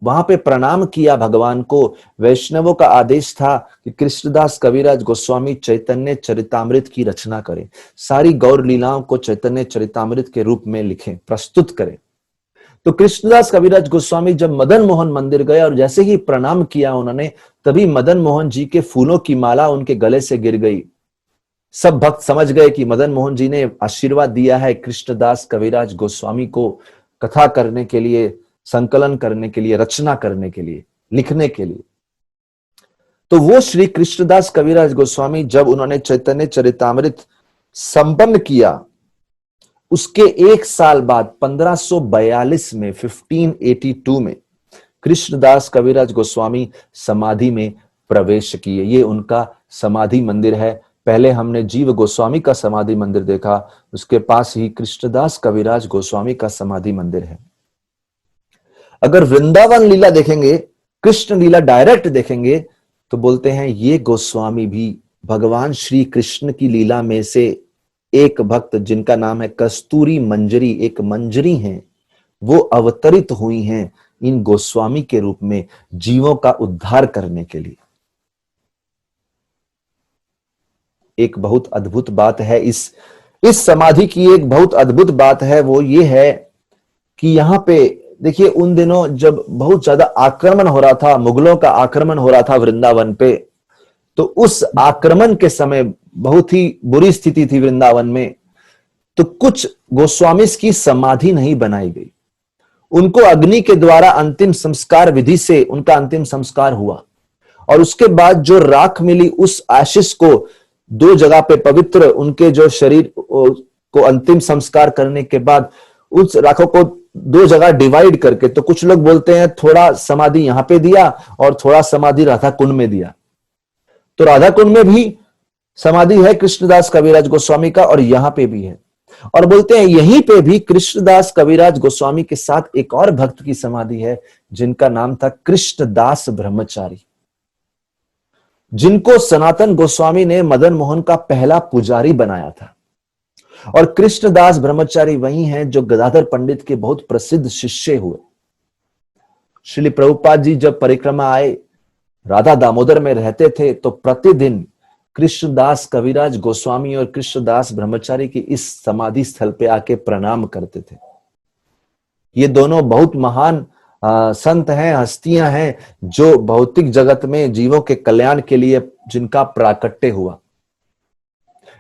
Speaker 1: वहां पे प्रणाम किया भगवान को। वैष्णवों का आदेश था कि कृष्णदास कविराज गोस्वामी चैतन्य चरितामृत की रचना करें, सारी गौर लीलाओं को चैतन्य चरितामृत के रूप में लिखें, प्रस्तुत करें। तो कृष्णदास कविराज गोस्वामी जब मदन मोहन मंदिर गए और जैसे ही प्रणाम किया उन्होंने, तभी मदन मोहन जी के फूलों की माला उनके गले से गिर गई। सब भक्त समझ गए कि मदन मोहन जी ने आशीर्वाद दिया है कृष्णदास कविराज गोस्वामी को कथा करने के लिए, संकलन करने के लिए, रचना करने के लिए, लिखने के लिए। तो वो श्री कृष्णदास कविराज गोस्वामी जब उन्होंने चैतन्य चरितामृत संपन्न किया, उसके एक साल बाद 1542 में 1582 में कृष्णदास कविराज गोस्वामी समाधि में प्रवेश किए। ये उनका समाधि मंदिर है। पहले हमने जीव गोस्वामी का समाधि मंदिर देखा, उसके पास ही कृष्णदास कविराज गोस्वामी का समाधि मंदिर है। अगर वृंदावन लीला देखेंगे, कृष्ण लीला डायरेक्ट देखेंगे, तो बोलते हैं ये गोस्वामी भी भगवान श्री कृष्ण की लीला में से एक भक्त जिनका नाम है कस्तूरी मंजरी, एक मंजरी हैं, वो अवतरित हुई हैं इन गोस्वामी के रूप में जीवों का उद्धार करने के लिए। एक बहुत अद्भुत बात है इस समाधि की, एक बहुत अद्भुत बात है, वो ये है कि यहां पे देखिए उन दिनों जब बहुत ज्यादा आक्रमण हो रहा था, मुगलों का आक्रमण हो रहा था वृंदावन पे, तो उस आक्रमण के समय बहुत ही बुरी स्थिति थी वृंदावन में। तो कुछ गोस्वामी की समाधि नहीं बनाई गई, उनको अग्नि के द्वारा अंतिम संस्कार विधि से उनका अंतिम संस्कार हुआ और उसके बाद जो राख मिली उस आशीष को दो जगह पे पवित्र उनके जो शरीर को अंतिम संस्कार करने के बाद उस राखों को दो जगह डिवाइड करके, तो कुछ लोग बोलते हैं थोड़ा समाधि यहां पे दिया और थोड़ा समाधि राधा कुंड में दिया। तो राधा कुंड में भी समाधि है कृष्णदास कविराज गोस्वामी का और यहां पे भी है। और बोलते हैं यहीं पे भी कृष्णदास कविराज गोस्वामी के साथ एक और भक्त की समाधि है जिनका नाम था कृष्णदास ब्रह्मचारी, जिनको सनातन गोस्वामी ने मदन मोहन का पहला पुजारी बनाया था। और कृष्णदास ब्रह्मचारी वही हैं जो गदाधर पंडित के बहुत प्रसिद्ध शिष्य हुए। श्री प्रभुपाद जी जब परिक्रमा आए, राधा दामोदर में रहते थे, तो प्रतिदिन कृष्णदास कविराज गोस्वामी और कृष्णदास ब्रह्मचारी की इस समाधि स्थल पे आके प्रणाम करते थे। ये दोनों बहुत महान संत हैं, हस्तियां हैं, जो भौतिक जगत में जीवों के कल्याण के लिए जिनका प्राकट्य हुआ।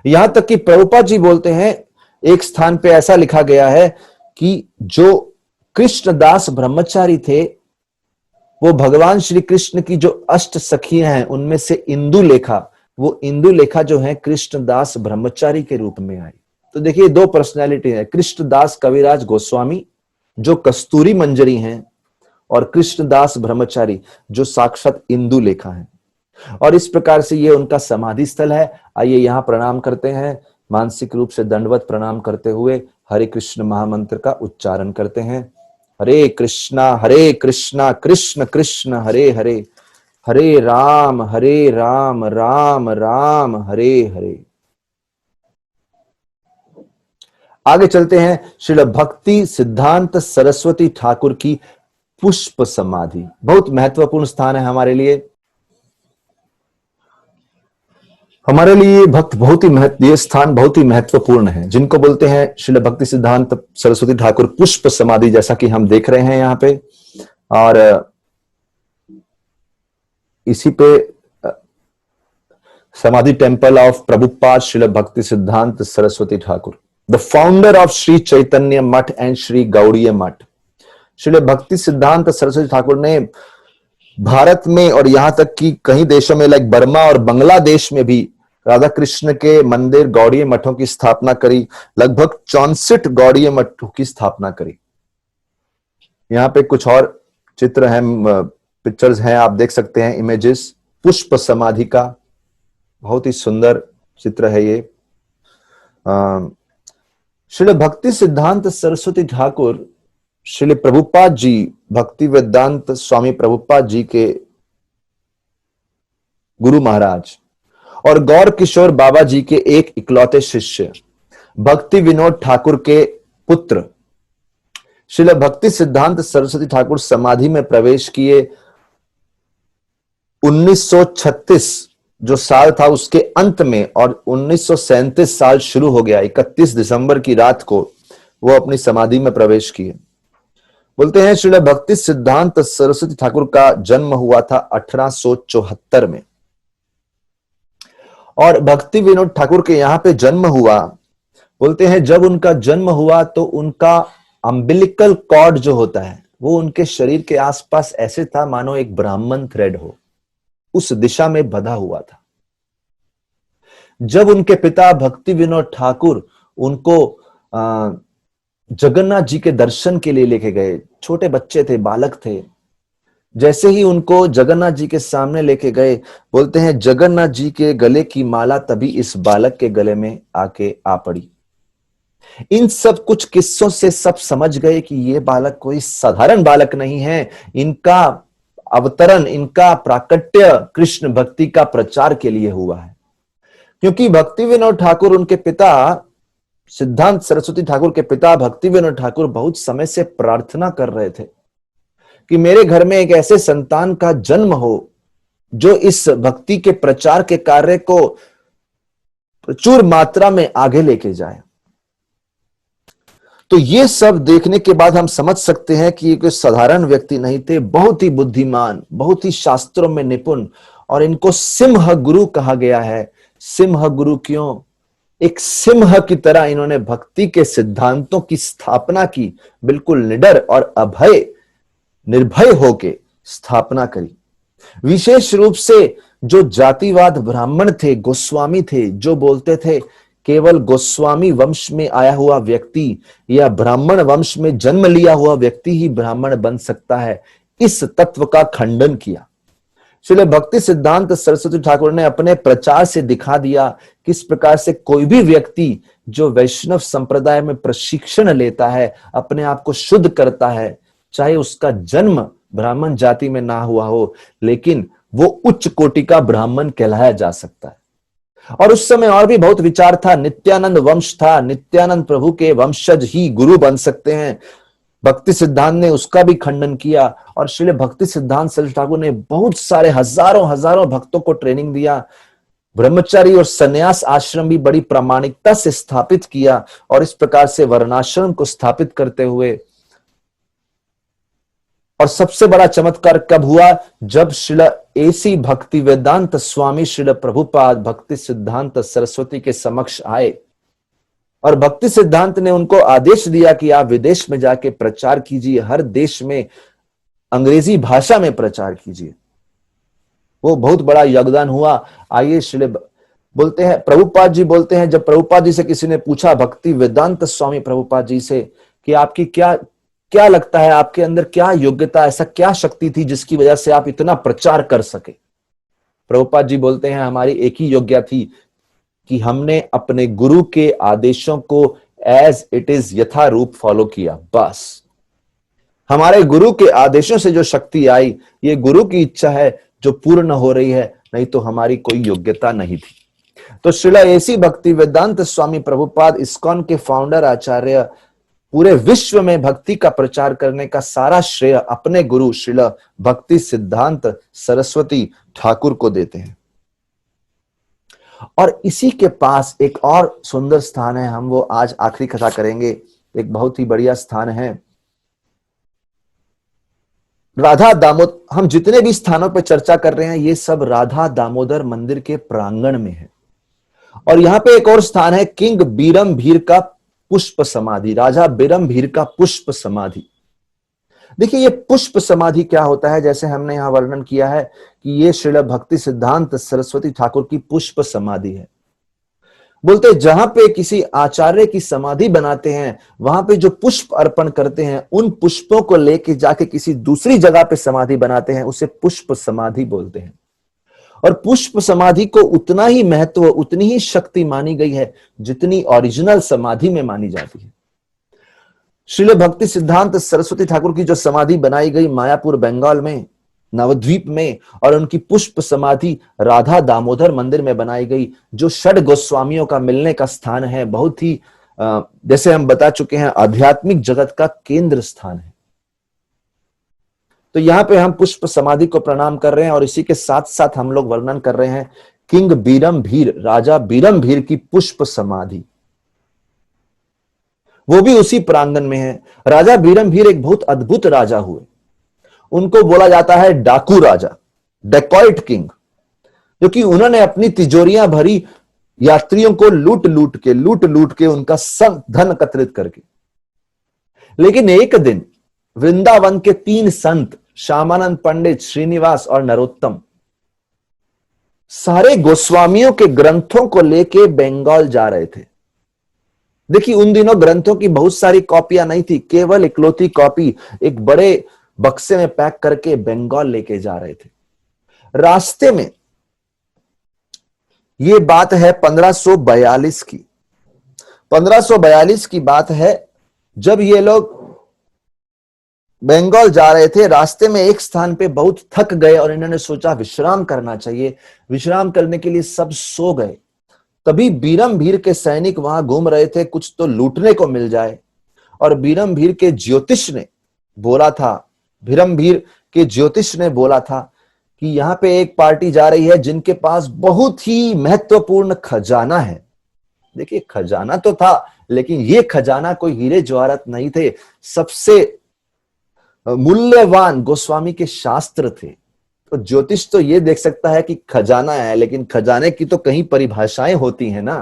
Speaker 1: यहां तक कि प्रभुपाद जी बोलते हैं, एक स्थान पे ऐसा लिखा गया है कि जो कृष्णदास ब्रह्मचारी थे वो भगवान श्री कृष्ण की जो अष्ट सखियां हैं उनमें से इंदुलेखा, वो इंदुलेखा जो है कृष्णदास ब्रह्मचारी के रूप में आई। तो देखिए दो पर्सनैलिटी है, कृष्णदास कविराज गोस्वामी जो कस्तूरी मंजरी हैं और कृष्णदास ब्रह्मचारी जो साक्षात इंदुलेखा हैं। और इस प्रकार से ये उनका समाधि स्थल है। आइए यहां प्रणाम करते हैं, मानसिक रूप से दंडवत प्रणाम करते हुए हरे कृष्ण महामंत्र का उच्चारण करते हैं। हरे कृष्णा कृष्ण कृष्ण हरे हरे, हरे राम राम राम हरे हरे। आगे चलते हैं। श्रील भक्ति सिद्धांत सरस्वती ठाकुर की पुष्प समाधि, बहुत महत्वपूर्ण स्थान है हमारे लिए। हमारे लिए भक्त बहुत ही ये स्थान बहुत ही महत्वपूर्ण है, जिनको बोलते हैं श्रील भक्ति सिद्धांत सरस्वती ठाकुर पुष्प समाधि, जैसा कि हम देख रहे हैं यहाँ पे। और इसी पे समाधि temple of Prabhupada Shrila Bhakti Siddhanta Saraswati Thakur, the founder of Shri Chaitanya Math and Shri Gaudiya मठ। श्रील भक्ति सिद्धांत सरस्वती ठाकुर ने भारत में और यहां तक कि कई देशों में लाइक बर्मा और बांग्लादेश में भी राधा कृष्ण के मंदिर गौड़ीय मठों की स्थापना करी। लगभग 64 गौड़ीय मठों की स्थापना करी। यहाँ पे कुछ और चित्र हैं, पिक्चर्स हैं, आप देख सकते हैं, इमेजेस पुष्प समाधि का। बहुत ही सुंदर चित्र है ये। श्रील भक्ति सिद्धांत सरस्वती ठाकुर श्रील प्रभुपाद जी, भक्ति वेदांत स्वामी प्रभुपाद जी के गुरु महाराज और गौर किशोर बाबा जी के एक इकलौते शिष्य भक्ति विनोद ठाकुर के पुत्र श्रील भक्ति सिद्धांत सरस्वती ठाकुर समाधि में प्रवेश किए 1936 जो साल था उसके अंत में, और 1937 साल शुरू हो गया। 31 दिसंबर की रात को वो अपनी समाधि में प्रवेश किए। बोलते हैं श्रील भक्ति सिद्धांत सरस्वती ठाकुर का जन्म हुआ था 1874 में, और भक्ति विनोद ठाकुर के यहां पे जन्म हुआ। बोलते हैं जब उनका जन्म हुआ तो उनका अम्बिलिकल कॉर्ड जो होता है वो उनके शरीर के आसपास ऐसे था मानो एक ब्राह्मण थ्रेड हो, उस दिशा में बंधा हुआ था। जब उनके पिता भक्ति विनोद ठाकुर उनको जगन्नाथ जी के दर्शन के लिए लेके गए, छोटे बच्चे थे, बालक थे, जैसे ही उनको जगन्नाथ जी के सामने लेके गए, बोलते हैं जगन्नाथ जी के गले की माला तभी इस बालक के गले में आके आ पड़ी। इन सब कुछ किस्सों से सब समझ गए कि ये बालक कोई साधारण बालक नहीं है, इनका अवतरण, इनका प्राकट्य कृष्ण भक्ति का प्रचार के लिए हुआ है। क्योंकि भक्ति विनोद ठाकुर, उनके पिता सिद्धांत सरस्वती ठाकुर के पिता भक्ति विनोद ठाकुर बहुत समय से प्रार्थना कर रहे थे कि मेरे घर में एक ऐसे संतान का जन्म हो जो इस भक्ति के प्रचार के कार्य को प्रचुर मात्रा में आगे लेके जाए। तो ये सब देखने के बाद हम समझ सकते हैं कि ये कोई साधारण व्यक्ति नहीं थे, बहुत ही बुद्धिमान, बहुत ही शास्त्रों में निपुण, और इनको सिंह गुरु कहा गया है। सिंह गुरु क्यों? एक सिंह की तरह इन्होंने भक्ति के सिद्धांतों की स्थापना की, बिल्कुल निडर और अभय निर्भय होके स्थापना करी। विशेष रूप से जो जातिवाद ब्राह्मण थे, गोस्वामी थे, जो बोलते थे केवल गोस्वामी वंश में आया हुआ व्यक्ति या ब्राह्मण वंश में जन्म लिया हुआ व्यक्ति ही ब्राह्मण बन सकता है, इस तत्व का खंडन किया। श्रील भक्ति सिद्धांत सरस्वती ठाकुर ने अपने प्रचार से दिखा दिया किस प्रकार से कोई भी व्यक्ति जो वैष्णव संप्रदाय में प्रशिक्षण लेता है, अपने आप को शुद्ध करता है, चाहे उसका जन्म ब्राह्मण जाति में ना हुआ हो, लेकिन वो उच्च कोटि का ब्राह्मण कहलाया जा सकता है। और उस समय और भी बहुत विचार था, नित्यानंद वंश था, नित्यानंद प्रभु के वंशज ही गुरु बन सकते हैं। भक्ति सिद्धांत ने उसका भी खंडन किया, और श्रील भक्ति सिद्धांत सरस्वती ठाकुर ने बहुत सारे हजारों भक्तों को ट्रेनिंग दिया। ब्रह्मचारी और सन्यास आश्रम भी बड़ी प्रामाणिकता से स्थापित किया, और इस प्रकार से वर्णाश्रम को स्थापित करते हुए। और सबसे बड़ा चमत्कार कब हुआ? जब श्रील एसी भक्ति वेदांत स्वामी श्रील प्रभुपाद भक्ति सिद्धांत सरस्वती के समक्ष आए, और भक्ति सिद्धांत ने उनको आदेश दिया कि आप विदेश में जाके प्रचार कीजिए, हर देश में अंग्रेजी भाषा में प्रचार कीजिए। वो बहुत बड़ा योगदान हुआ। आइए श्रील बोलते हैं, प्रभुपाद जी बोलते हैं, जब प्रभुपाद जी से किसी ने पूछा, भक्ति वेदांत स्वामी प्रभुपाद जी से, कि आपकी क्या लगता है, आपके अंदर क्या योग्यता, ऐसा क्या शक्ति थी जिसकी वजह से आप इतना प्रचार कर सके? प्रभुपाद जी बोलते हैं, हमारी एक ही योग्यता थी कि हमने अपने गुरु के आदेशों को as it is Yatharup follow किया। बस हमारे गुरु के आदेशों से जो शक्ति आई, ये गुरु की इच्छा है जो पूर्ण हो रही है, नहीं तो हमारी कोई योग्यता नहीं थी। तो श्रील एसी भक्ति वेदांत स्वामी प्रभुपाद इस्कॉन के फाउंडर आचार्य पूरे विश्व में भक्ति का प्रचार करने का सारा श्रेय अपने गुरु श्रील भक्ति सिद्धांत सरस्वती ठाकुर को देते हैं। और इसी के पास एक और सुंदर स्थान है, हम वो आज आखिरी कथा करेंगे। एक बहुत ही बढ़िया स्थान है राधा दामोदर। हम जितने भी स्थानों पर चर्चा कर रहे हैं ये सब राधा दामोदर मंदिर के प्रांगण में है। और यहां पे एक और स्थान है किंग बीरम भीर का पुष्प समाधि, राजा बीरम भीर का पुष्प समाधि। देखिए ये पुष्प समाधि क्या होता है, जैसे हमने यहां वर्णन किया है कि ये श्रील भक्ति सिद्धांत सरस्वती ठाकुर की पुष्प समाधि है। बोलते जहां पे किसी आचार्य की समाधि बनाते हैं वहां पे जो पुष्प अर्पण करते हैं उन पुष्पों को लेके जाके किसी दूसरी जगह पे समाधि बनाते हैं, उसे पुष्प समाधि बोलते हैं। और पुष्प समाधि को उतना ही महत्व, उतनी ही शक्ति मानी गई है जितनी ओरिजिनल समाधि में मानी जाती है। श्रील भक्ति सिद्धांत सरस्वती ठाकुर की जो समाधि बनाई गई मायापुर बंगाल में, नवद्वीप में, और उनकी पुष्प समाधि राधा दामोदर मंदिर में बनाई गई, जो षड गोस्वामियों का मिलने का स्थान है, बहुत ही जैसे हम बता चुके हैं आध्यात्मिक जगत का केंद्र स्थान है। तो यहां पे हम पुष्प समाधि को प्रणाम कर रहे हैं और इसी के साथ साथ हम लोग वर्णन कर रहे हैं किंग बीरम भीर, राजा बीरम भीर की पुष्प समाधि, वो भी उसी प्रांगण में है। राजा बीरम भीर एक बहुत अद्भुत राजा हुए। उनको बोला जाता है डाकू राजा, डेकॉइट किंग, क्योंकि उन्होंने अपनी तिजोरियां भरी यात्रियों को लूट लूट के उनका धन एकत्रित करके। लेकिन एक दिन वृंदावन के 3 संत, श्यामानंद पंडित, श्रीनिवास और नरोत्तम, सारे गोस्वामियों के ग्रंथों को लेके बंगाल जा रहे थे। देखिए उन दिनों ग्रंथों की बहुत सारी कॉपियां नहीं थी, केवल इकलौती कॉपी एक बड़े बक्से में पैक करके बंगाल लेके जा रहे थे। रास्ते में ये बात है 1542 की, 1542 की बात है, जब ये लोग बंगाल जा रहे थे। रास्ते में एक स्थान पे बहुत थक गए और इन्होंने सोचा विश्राम करना चाहिए। विश्राम करने के लिए सब सो गए। तभी बीरम भीर के सैनिक वहां घूम रहे थे, कुछ तो लूटने को मिल जाए। और बीरम भीर के ज्योतिष ने बोला था, बीरम भीर के ज्योतिष ने बोला था कि यहां पे एक पार्टी जा रही है जिनके पास बहुत ही महत्वपूर्ण खजाना है। देखिए खजाना तो था, लेकिन ये खजाना कोई हीरे जवाहरात नहीं थे, सबसे मूल्यवान गोस्वामी के शास्त्र थे। तो ज्योतिष तो ये देख सकता है कि खजाना है, लेकिन खजाने की तो कहीं परिभाषाएं होती हैं ना।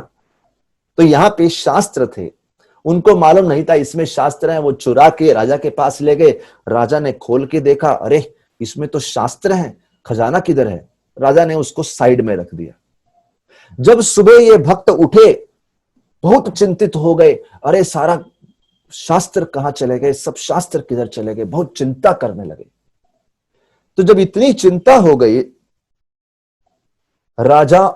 Speaker 1: तो यहाँ पे शास्त्र थे, उनको मालूम नहीं था इसमें शास्त्र है। वो चुरा के राजा के पास ले गए। राजा ने खोल के देखा, अरे इसमें तो शास्त्र है, खजाना किधर है? राजा ने उसको साइड में रख दिया। जब सुबह ये भक्त उठे, बहुत चिंतित हो गए, अरे सारा शास्त्र कहां चले गए, सब शास्त्र किधर चले गए, बहुत चिंता करने लगे। तो जब इतनी चिंता हो गई, राजा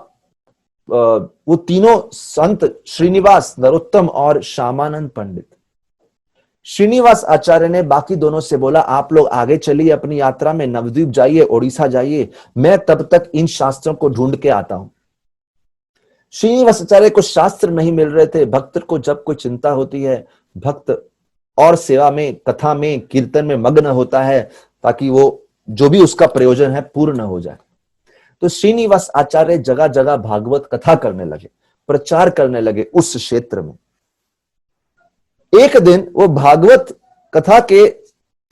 Speaker 1: वो तीनों संत श्रीनिवास, नरोत्तम और श्यामानंद पंडित, श्रीनिवास आचार्य ने बाकी दोनों से बोला आप लोग आगे चलिए अपनी यात्रा में, नवद्वीप जाइए, ओडिशा जाइए, मैं तब तक इन शास्त्रों को ढूंढ के आता हूं। श्रीनिवास आचार्य को शास्त्र नहीं मिल रहे थे। भक्त को जब कोई चिंता होती है, भक्त और सेवा में, कथा में, कीर्तन में मग्न होता है ताकि वो जो भी उसका प्रयोजन है पूर्ण हो जाए। तो श्रीनिवास आचार्य जगह जगह भागवत कथा करने लगे, प्रचार करने लगे उस क्षेत्र में। एक दिन वो भागवत कथा के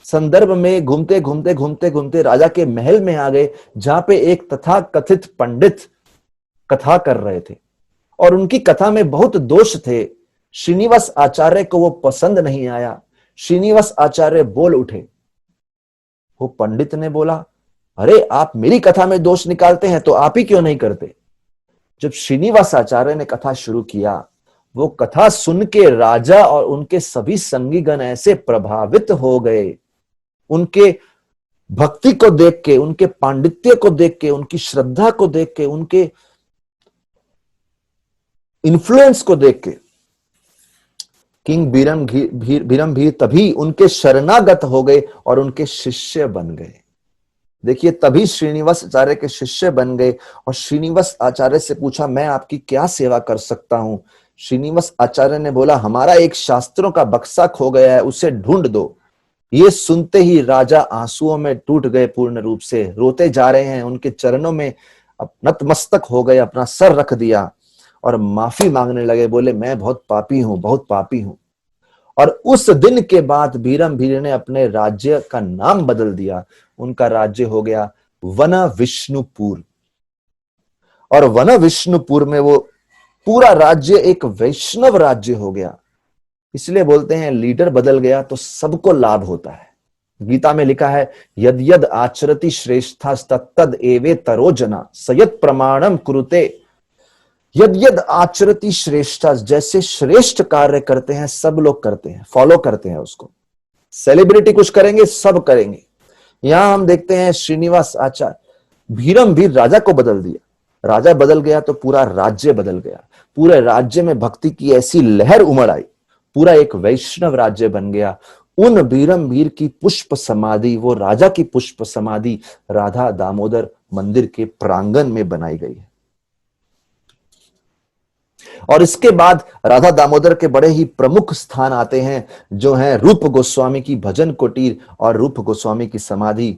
Speaker 1: संदर्भ में घूमते राजा के महल में आ गए, जहां पे एक तथा कथित पंडित कथा कर रहे थे और उनकी कथा में बहुत दोष थे। श्रीनिवास आचार्य को वो पसंद नहीं आया। श्रीनिवास आचार्य बोल उठे। वो पंडित ने बोला, अरे आप मेरी कथा में दोष निकालते हैं तो आप ही क्यों नहीं करते? जब श्रीनिवास आचार्य ने कथा शुरू किया, वो कथा सुन के राजा और उनके सभी संगीगण ऐसे प्रभावित हो गए, उनके भक्ति को देख के, उनके पांडित्य को देख के, उनकी श्रद्धा को देख के, उनके इन्फ्लुएंस को देख के, किंग बीरम भीर तभी उनके शरणागत हो गए और उनके शिष्य बन गए। देखिए तभी श्रीनिवास आचार्य के शिष्य बन गए और श्रीनिवास आचार्य से पूछा, मैं आपकी क्या सेवा कर सकता हूं? श्रीनिवास आचार्य ने बोला, हमारा एक शास्त्रों का बक्सा खो गया है, उसे ढूंढ दो। ये सुनते ही राजा आंसुओं में टूट गए, पूर्ण रूप से रोते जा रहे हैं। उनके चरणों में नतमस्तक हो गए, अपना सर रख दिया और माफी मांगने लगे, बोले मैं बहुत पापी हूं, बहुत पापी हूं। और उस दिन के बाद बीरमभीर ने अपने राज्य का नाम बदल दिया। उनका राज्य हो गया वन विष्णुपुर। और वन विष्णुपुर में वो पूरा राज्य एक वैष्णव राज्य हो गया। इसलिए बोलते हैं लीडर बदल गया तो सबको लाभ होता है। गीता में लिखा है, यद यद आचरति श्रेष्ठस्तद एवे तरो जना सयत प्रमाणम कुरुते। यद यद आचरति श्रेष्ठ, जैसे श्रेष्ठ कार्य करते हैं सब लोग करते हैं, फॉलो करते हैं उसको। सेलिब्रिटी कुछ करेंगे, सब करेंगे। यहां हम देखते हैं श्रीनिवास आचार्य भीरमभीर राजा को बदल दिया। राजा बदल गया तो पूरा राज्य बदल गया। पूरे राज्य में भक्ति की ऐसी लहर उमड़ आई, पूरा एक वैष्णव राज्य बन गया। उन बीरमभीर की पुष्प समाधि, वो राजा की पुष्प समाधि राधा दामोदर मंदिर के प्रांगण में बनाई गई है। और इसके बाद राधा दामोदर के बड़े ही प्रमुख स्थान आते हैं, जो हैं रूप गोस्वामी की भजन कुटीर और रूप गोस्वामी की समाधि।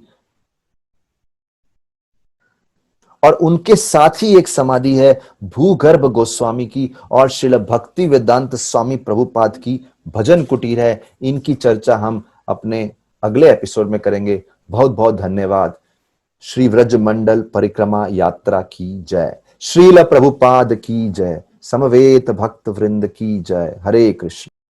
Speaker 1: और उनके साथ ही एक समाधि है भूगर्भ गोस्वामी की, और श्रील भक्ति वेदांत स्वामी प्रभुपाद की भजन कुटीर है। इनकी चर्चा हम अपने अगले एपिसोड में करेंगे। बहुत बहुत धन्यवाद। श्री व्रज मंडल परिक्रमा यात्रा की जय। श्रील प्रभुपाद की जय। समवेत भक्त वृंद की जय। हरे कृष्ण।